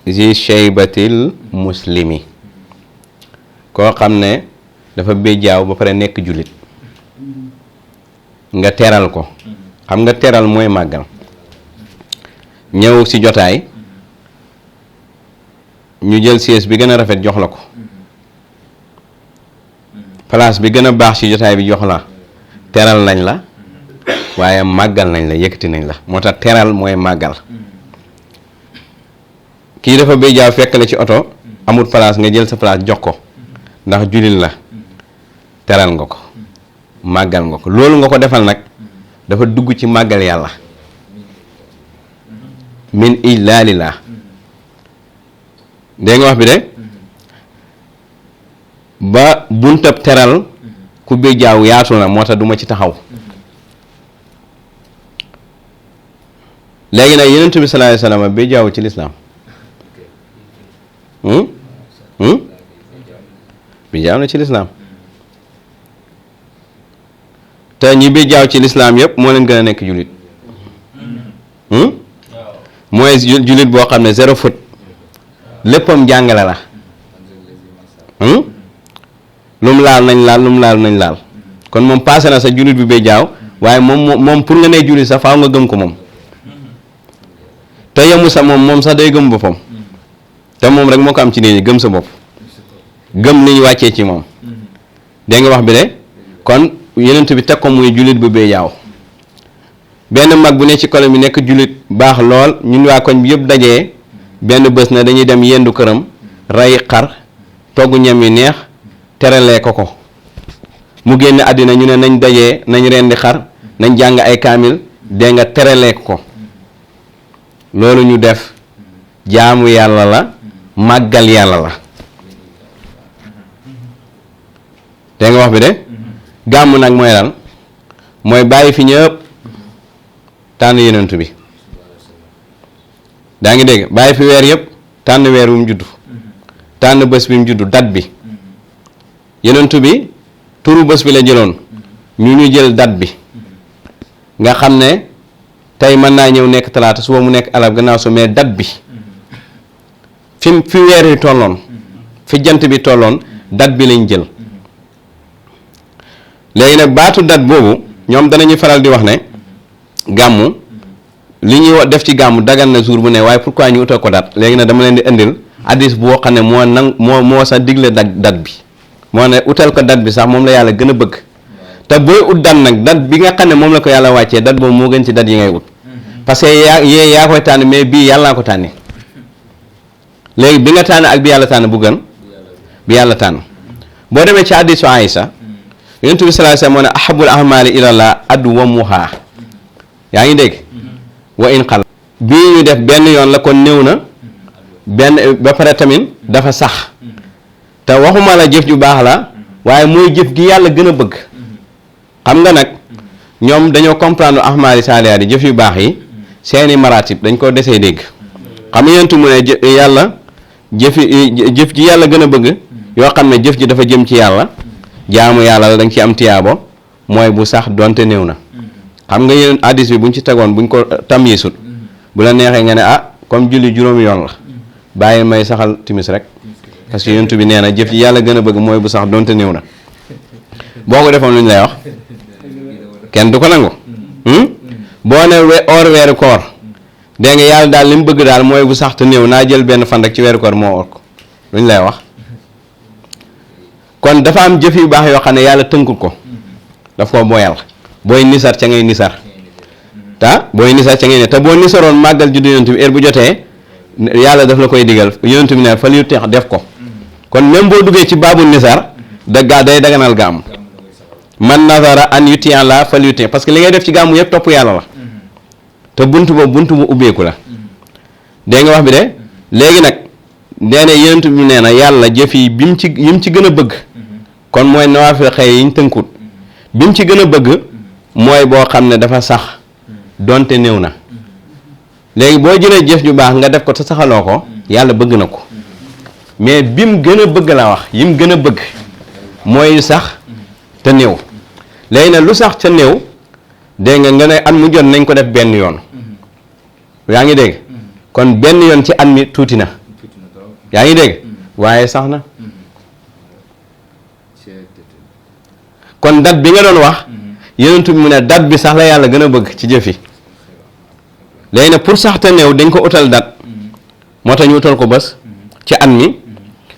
zi shaybatil muslimi koo xam ne dafa béjjaaw ba pare nekk jullit nga teral ko xam nga teral mooy màggal ñëw ci jotaay ñu jël siège bi gën a rafet jox la ko place bi gën a baax ci jotaay bi jox la teral nañ la waaye màggal nañ la yëkkati nañ la moo tax teral mooy màggal kii dafa béjjaaw fekk la ci oto amul place nga jël sa place jox ko ndax jullit la teral nga ko màggal nga ko loolu nga ko defal nag dafa dugg ci màggal yàlla min ijlalillah dégg nga wax bi de ba buntab teral ku béjjaaw yaatu na moo tax duma ci taxaw léegi nag Yonent bi sallallahu alayhi wa sallam béjjaaw ci lislaam béjjaaw na ci lislaam te ñi béjjaaw ci lislaam yëpp moo leen gën a nekk jullit mooy jullit boo xam ne zéro faute léppam jàngale la lu mu laal nañ laal kon moom passé na sa jullit bi béjjaaw waaye moom pour nga nee jullit sax faaw nga gëm ko moom te yemu sa moom sax day gëm boppam te moom rek moo ko am ci nit ñi gëm sa bopp gëm li ñu wàccee ci moom dégg nga wax bi de kon Yonent bi teg ko muy jullit bu béjjaaw benn mag bu ne ci kolo bi nekk jullit baax lool ñun waa koñ bi yëpp dajee benn bés na dañuy dem yendu këram rey xar togg ñam yu neex teralee ko mu génn àddina ñu ne nañ dajee nañ rendi xar nañ jàng ay kaamil dégg nga teralee ko loolu ñu def jaamu yàlla la màggal yàlla la dégg nga wax bi de gàmm nag mooy lan mooy bàyyi fi ñëpp tànn Yonent bi daa ngi dégg bàyyi fi weer yëpp tànn weer wu mu juddu tànn bés bi mu juddu date bi Yonent bi turu bés bi la jëloon ñu jël date bi nga xam ne tey mën naa ñëw nekk talaata suba mu nekk alab gannaaw su mais date bi fi weer yi tolloon fi jant bi tolloon date bi lañ jël léegi nag baatu date boobu ñoom danañu faral di wax ne gàmmu li ñuy def ci gàmmu dagan na jour bu ne waaye pourquoi ñu utal ko date léegi nag dama leen di indil hadis boo xam ne moo sax digle date bi moo ne utal ko date bi sax moom la yàlla gën a bëgg te booy ut dat nag dat bi nga xam ne moom la ko yàlla wàccee dat boobu moo gën ci dat yi ngay ut parce que yaa koy tànn mais bii yàllaa ko tànni léegi bi nga tànn ak bi yàlla tànn bu gën bi yàlla tànn boo demee ci hadiisu Aysa yonent bi sallallahu alayhi wasallam moo ne ahabul ahmali ilallah adwamuha yaa ngi dégg wa in xal bii ñu def benn yoon la kon néew na benn ba pare tamit dafa sax te waxuma la jëf ju baax la waaye mooy jëf gi yàlla gën a bëgg xam nga nag ñoom dañoo comprendre ahmali saalihaat yi jëf yu baax yi seeni maratib dañ ko desee dégg xam nga yonent mu ne yàlla jëf ji yàlla gën a bëgg yoo xam ne jëf ji dafa jëm ci yàlla jaamu yàlla la da nga ci am tiyaabo mooy bu sax donte néew na xam nga yéen hadiis bi buñ ci tegoon buñ ko tamyiisut bu la neexee nga ne comme julli juróomi yoon la bàyyi may saxal timis rek parce que yonent bi nee na jëf ji yàlla gën a bëgg mooy bu sax donte néew na boo ko defoon lu ñu lay wax kenn du ko nangu boo ne or weeru koor dégg nga yàlla daal li mu bëgg daal mooy bu sax te néew naa jël benn fan rek ci weeru koor moo or ko lu ñu lay wax kon dafa am jëf yu baax yoo xam ne yàlla tënkul ko daf koo boyal booy nisar ca ngay nisar booy nisar ca ngay ne te boo nisaroon màggal juddu yonent bi heure bu jotee yàlla daf la koy digal yonent bi ne fa liy teex def ko kon même boo duggee ci baabu nisar day daganal gàmm man nazara an yuti la fa liy teex parce que li ngay def ci gàmmu yëpp topp yàlla la te buntu bu ubbeeku la dégg nga wax bi de léegi nag nee na yonent bi nee na yàlla jëf yi bi mu ci gën a bëgg kon mooy nawaafil xëy yi ñu tënkut bi mu ci gën a bëgg mooy boo xam ne dafa sax donte néew na léegi boo jëlee jëf ju baax nga def ko te saxaloo ko yàlla bëgg na ko mais bi mu gën a bëgg la wax yi mu gën a bëgg mooy sax te néew léegi nag lu sax te néew dégg nga ne at mu jot nañ ko def benn yoon yaa ngi dégg kon benn yoon ci at mi tuuti na yaa ngi dégg waaye sax na kon dat bi nga doon wax yonent bi mu ne dat bi sax la yàlla gën a bëgg ci jëf yi léegi nag pour sax te néew dañ ko utal dat moo tax ñu utal ko bés ci at mi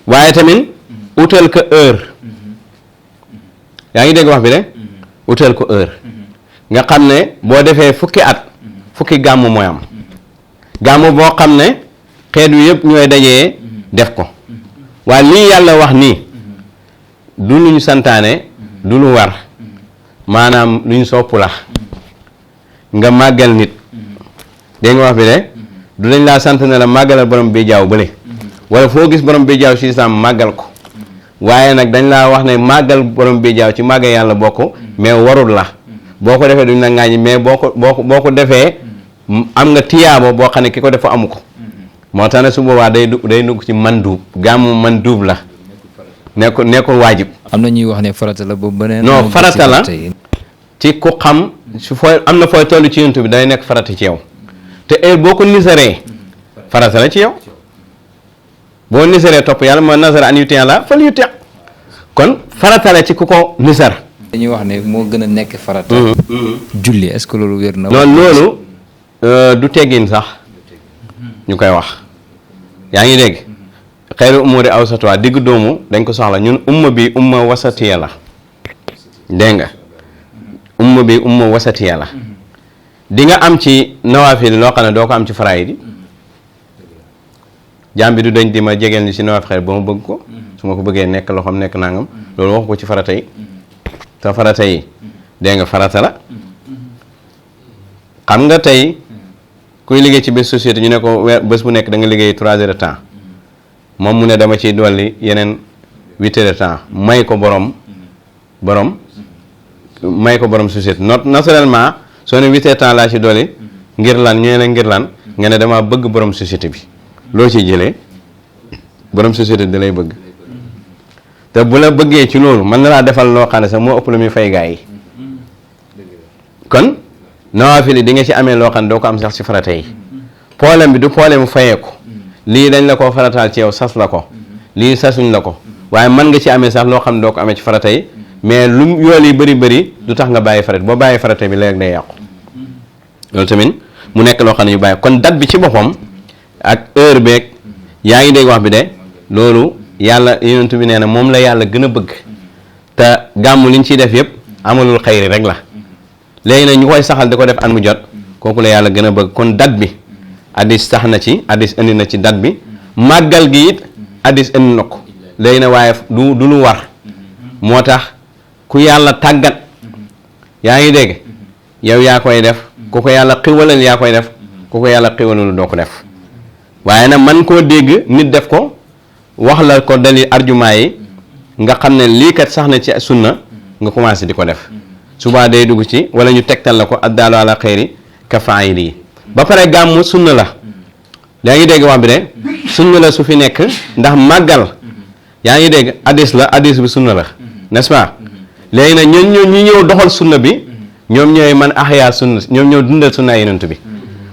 waaye tamit utal ko heure yaa ngi dégg wax bi de utal ko heure nga xam ne boo defee fukki at fukki gàmmu mooy am gàmmu boo xam ne xeet wi yëpp ñooy dajee def ko waaye lii yàlla wax nii du luñ santaane du lu war maanaam luñ sopp la nga màggal nit dégg nga wax bi de du dañ laa sant ne la màggalal borom bi jaaw bële wala foo gis borom bi jaaw ci islam màggal ko waaye nag dañ laa wax ne màggal borom bi jaaw ci màggal yàlla bokk mais warul la boo ko defee duñ la ngaañi mais boo ko defee am nga tiyaabo boo xam ne ki ko defa amu ko moo tax ne su boobaa day dugg ci manduub gàmmu manduub la nekkul waajib am na ñuy wax ne farata la boobu beneen non farata la ci ku xam su fooy am na fooy toll ci yonent bi day nekk farata ci yow te heure boo ko nisaree farata la ci yow boo nisaree topp yàlla moo nasara an yuti la fal yuti kon farata la ci ku ko nisar dañuy wax ne moo gën a nekk farata julli est-ce que loolu wér na non loolu du teggin sax ñu koy wax yaa ngi dégg xayru umuri awsatuha digg doomu dañ ko soxla ñun umma bi umma wasatiya la dégg nga umma bi umma wasatiya la di nga am ci nawaafil loo xam ne doo ko am ci faraay di jaam bi du dañ di ma jegeel ni si nawaafil ba ma bëgg ko su ma ko bëggee nekk loxoom nekk nangam loolu waxu ko ci farata yi te farata yi dégg nga farata la xam nga tey kuy liggéey ci bés société ñu ne ko bés bu nekk da nga liggéey 3 heures de temps moom mu ne dama ciy dolli yeneen 8 heures de temps may ko borom société naturellement soo ne 8 heures de temps laa ci dolli ngir lan ñu ne ngir lan nga ne dama bëgg borom société bi loo ciy jëlee borom société da lay bëgg te bu la bëggee ci loolu mën na laa defal loo xam ne sax moo ëpp lu muy fay gaa yi kon nawaafil di nga ci amee loo xam ne doo ko am sax ci farata yi problème bi du problème mu fayeeku lii dañ la ko farataal ci yow sas la ko lii sasuñ la ko waaye mën nga ci amee sax loo xam ne doo ko amee ci farata yi mais lu yool yi bëri du tax nga bàyyi farata boo bàyyi farata bi léegi day yàqu loolu tamit mu nekk loo xam ne ñu bàyyi kon date bi ci boppam ak heure beeg yaa ngi dégg wax bi de loolu yàlla yonent bi nee na moom la yàlla gën a bëgg te gàmmu liñ ciy def yëpp amalul xayri rek la léegi nag ñu koy saxal di ko def at mu jot kooku la yàlla gën a bëgg kon date bi hadis sax na ci hadis indi na ci date bi màggal gi it hadis indi na ko léegi nag waaye du lu war moo tax ku yàlla tàggat yaa ngi dégg yow yaa koy def ku ko yàlla xiwalal yaa koy def ku ko yàlla xiwalal doo ko def waaye nag man koo dégg nit def ko wax la ko dalil arjumaa yi nga xam ne lii kat sax na ci sunna nga commencé di ko def subaa day dugg ci wala ñu tegtal la ko addaalu ala xayri ka faayili yi ba pare gàmmu sunna la yaa ngi dégg wax bi de sunna la su fi nekk ndax màggal yaa ngi dégg hadis la hadis bi sunna la n'est-ce pas léegi nag ñi ñëw doxal sunna bi ñoom ñooy man ahyaa sunna ñoom ñoo dundal sunna yenentu bi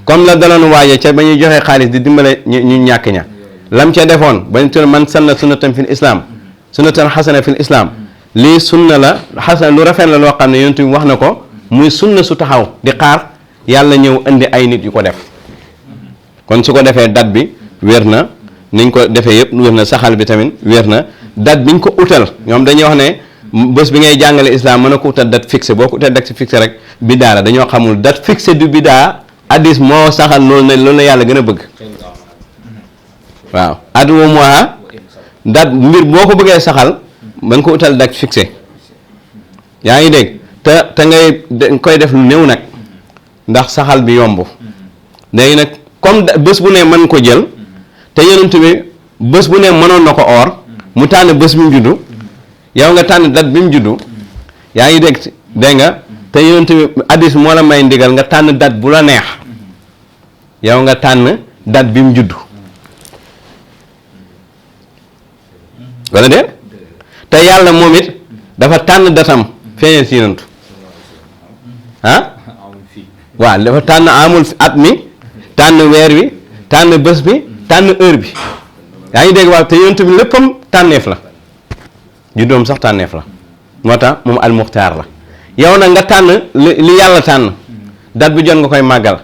comme la daloon waaje ca ba ñuy joxe xaalis di dimbale ñu ñàkk ña lam ca defoon ba ñu tudd man sanna sunnatan fil islam sunnatan xasana fil islam lii sunna la xasana lu rafet la loo xam ne yenentu bi wax na ko muy sunna su taxaw di xaar yàlla ñëw indi ay nit yu ko def kon su ko defee date bi wér na niñ ko defee yëpp wér na saxal bi tamit wér na date biñ ko utal ñoom dañuy wax ne bés bi ngay jàngale islam mën na ko utal date fixé boo ko utal date fixé rek bidaa la dañoo xamul date fixé du bidaa hadis moo saxal loolu la yàlla gën a bëgg waaw at wu mois date mbir boo ko bëggee saxal mën ko utal date fixé yaa ngi dégg te ngay koy def lu néew nag ndax saxal bi yomb léegi nag comme bés bu ne mën ko jël te yonent bi bés bu ne mënoon na ko or mu tànn bés bi mu juddu yow nga tànn date bi mu juddu yaa ngi dégg nga te yonent bi hadis moo la may ndigal nga tànn date bu la neex yow nga tànn date bi mu juddu wala de te yàlla moom it dafa tànn datam feeñal si yonent waaw dafa tànn amul at mi tànn weer wi tànn bés bi tànn heure bi yaa ngi dégg waaw te yonent bi léppam tànneef la juddoom sax tànneef la moo tax moom almuxtaar la yow nag nga tànn li yàlla tànn date bi jot nga koy màggal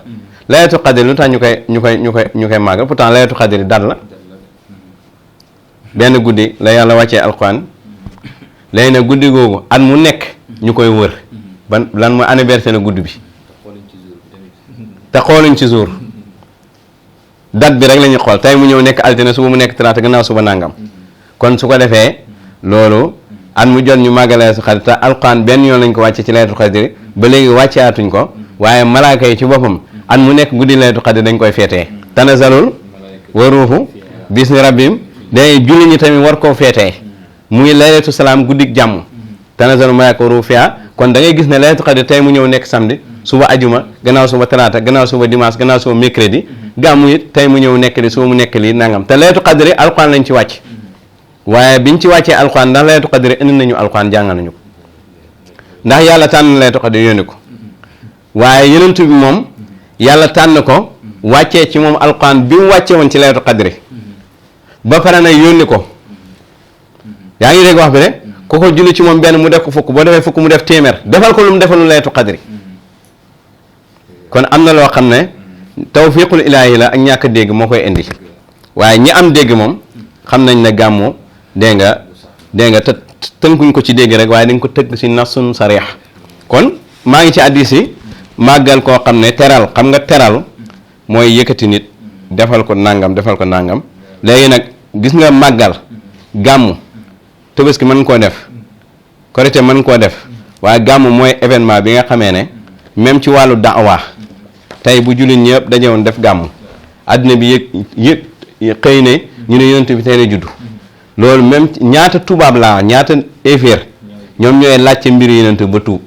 laylatul qadr lu tax ñu koy màggal pourtant laylatul qadr date la benn guddi la yàlla wàccee alquran léegi nag guddi googu at mu nekk ñu koy wër ban lan mooy anniversaire guddi bi te xooluñ ci jour date bi rek la ñuy xool tey mu ñëw nekk altine suba mu nekk talaata gannaaw suba nangam kon su ko defee loolu at mu jot ñu màggalee su xarit te alquran benn yoon lañ ko wàcce ci laylatul qadr ba léegi wàcceatuñ ko waaye malaaka yi ci boppam at mu nekk guddi laylatul qadr dañ koy feetee tanazalul wa ruuhu bismi rabbim day julli ñi tamit war koo feetee muy laylatu salaam guddik jàmm tanazalul malaaka wa ruuhu fiha kon da ngay gis ne laylatul qadr tey mu ñëw nekk samedi suba ajuma gannaaw suba talaata gannaaw suba dimanche gannaaw suba mercredi gàmmu it tey mu ñëw nekk li suba mu nekk lii nangam te laylatul qadr alquran lañ ci wàcc waaye biñ ci wàccee alquran ndax laylatul qadr indi nañu alquran jàngal nañu ko ndax yàlla tànn laylatul qadr yónni ko waaye yonent bi moom yàlla tànn ko wàccee ci moom alquran bi mu wàccee woon ci laylatul qadr ba pare nag yónni ko yaa ngi dégg wax bi de ku ko julli ci moom benn mu def ko fukk boo defee fukk mu def téeméer defal ko lu mu defalul laylatul qadr kon am na loo xam ne tawfiqul ilaahi la ak ñàkk dégg moo koy indi waaye ñi am dégg moom xam nañ ne gàmmu dégg nga te tënkuñ ko ci dégg rek waaye dañ ko tëgg si nasun sarih kon maa ngi ci hadiis yi màggal koo xam ne teral xam nga teral mooy yëkkati nit defal ko nangam léegi nag gis nga màggal gàmmu Tabaski mën koo def Korité mën koo def waaye gàmmu mooy événement bi nga xamee ne même ci wàllu daawa tey bu jullit ñëpp dajewoon def gàmmu àddina bi yëg xëy ne ñu ne yonent bi tey la juddu loolu même ñaata tubaab laa ñaata éféer ñoom ñooy laajte mbir yonent ba tuub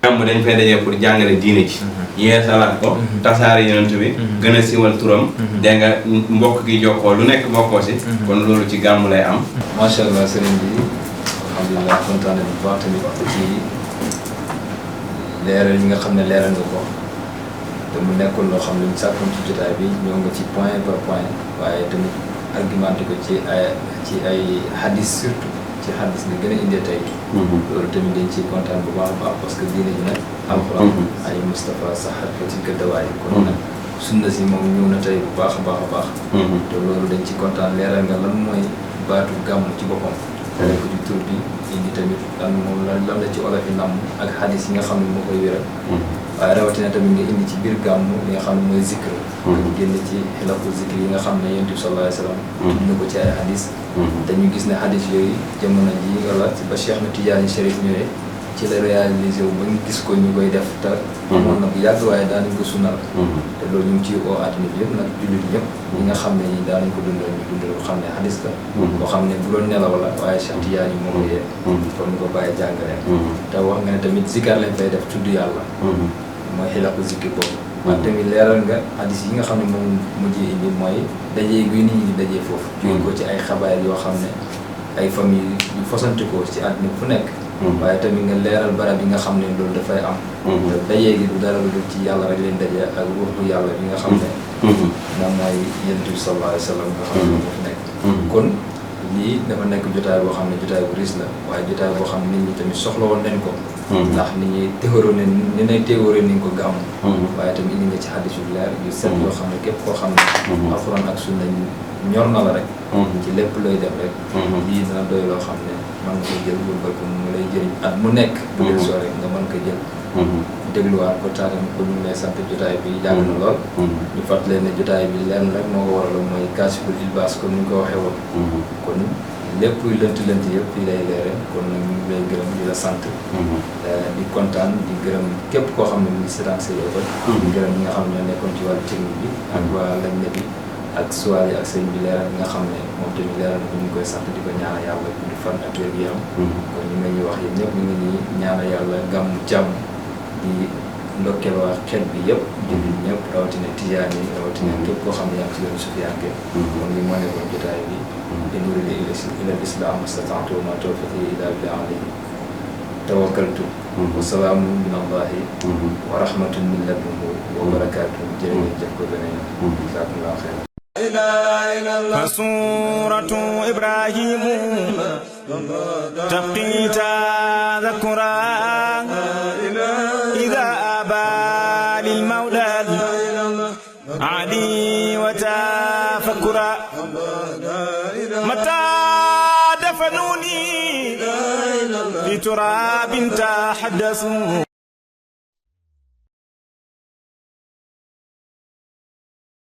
gàmmu dañ fay dajee pour jàngale diine ji yeesalaat ko tasaare yonent bi gën a siwal turam dégg nga mbokk gi jokkoo lu nekk bokkoo si kon loolu ci gàmmu lay am macha allah sëriñ bi alhamdulilah kontaan nañu bu baax tamit ci leeral yi nga xam ne leeral nga ko te mu nekkul loo xam ne ñu sàkkoon ci jotaay bi ñoo nga ci point par point waaye tamit argumenté ko ci ay hadis surtout ci hadis nga gën a indee tey loolu tamit dañ ciy kontaan bu baax a baax parce que diine ji nag alxuraan ay Moustapha saxat ko ci gëddawaay kon nag sunna si moom ñëw na tey bu baax a baax a baax te loolu dañ ci kontaan leeral nga lan mooy baatu gàmm ci boppam dale ko ci tur bi indi tamit lan moom lan la ci olof yi namm ak xadis yi nga xam ne moo koy wéral waaye rawatina tamit nga indi ci biir gàmmu li nga xam ne mooy zikr génn ci xilafu zikr yi nga xam ne yonent bi sallallahu alayhi wa sallam indi ko ci ay xadis te ñu gis ne xadis yooyu jamono ji wala ba Cheikh na Tidiane Chérif ñëwee ci la réalisé wu ba ñu gis ko ñu koy def te amoon na bu yàgg waaye daanañ ko sunal te loolu ñu ngi ciy oo àdduna bi yëpp nag jullit ñëpp ñi nga xam ne ñi daanañ ko dundal ñu dundal ko xam ne xadis la boo xam ne bu doon nelaw la waaye Cheikh Tidiane yi moo ko yee kon ñu ko bàyyi jàngalee te wax nga ne tamit zikar lañ fay def tudd yàlla mooy xilaqu zikri boobu waaye tamit leeral nga xadis yi nga xam ne moom mujjee indi mooy dajee gi nit ñi di dajee foofu jóge ko ci ay xabaar yoo xam ne ay famille yu fasantikoo ci àdduna fu nekk waaye tamit nga leeral barab yi nga xam ne loolu dafay am dajee gi du dara lu dul ci yàlla rek leen dajee ak ruuxu yàlla bi nga xam ne moom mooy yonent bi sallallahu alayhi wa sallam nga xam ne moo fi nekk kon lii dafa nekk jotaay boo xam ne jotaay bu riis la waaye jotaay boo xam ne nit ñi tamit soxla woon nañ ko ndax nit ñi téwéroo ne ni nay téwéroo nañ ko gàmm waaye tamit indi nga ci xaddis yu leer yu set yoo xam ne képp koo xam ne alxuraan ak sunna ñor na la rek ci lépp looy def rek lii dina doy loo xam ne mën nga koy jël yóbbal ko mu lay jëriñ at mu nekk bu del soo rek nga mën ko jël dégluwaat ko taatam ko ñu ngi lay sant jotaay bi yàgg na lool ñu fàttali ne jotaay bi lenn rek moo ko waraloon mooy kaasiful ilbaas comme ni ñu ko waxee woon kon lépp lënt yëpp fii lay leere kon nag ñu ngi lay gërëm di la sant di kontaan di gërëm képp koo xam ne mu ngi seetaan sa yow di gërëm ñi nga xam ne ñoo nekkoon ci wàllu technique bi ak waa lañ ne bi ak suwaar yi ak sëñ bi leeral bi nga xam ne moom tamit leeral na ko ñu ngi koy sant di ko ñaanal yàlla di fan ak wér gi yaram kon ñu ngi ñuy wax yéen ñëpp ñu ngi ñuy ñaanal yàlla gàmmu jàmm di ndokkeel waa xeet bi yëpp jullit ñëpp rawatina tijaan yi rawatina képp koo xam ne yaa ngi si yoonu sufiyanke kon li moo nekkoon jotaay bi in uriidu illa al-islaah mastata'tu wa maa tawfiiqii illaa billaah alayhi tawakkaltu wa salaamun min allahi wa rahmatun min ladunhu wa barakaatuh jërë ngeen jëf ko beneen jazaakumullaahu xayran فسورة إبراهيم تبقي تذكرا إذا أبى للمولى علي وتفكرا متى دفنوني في تراب تحدثوا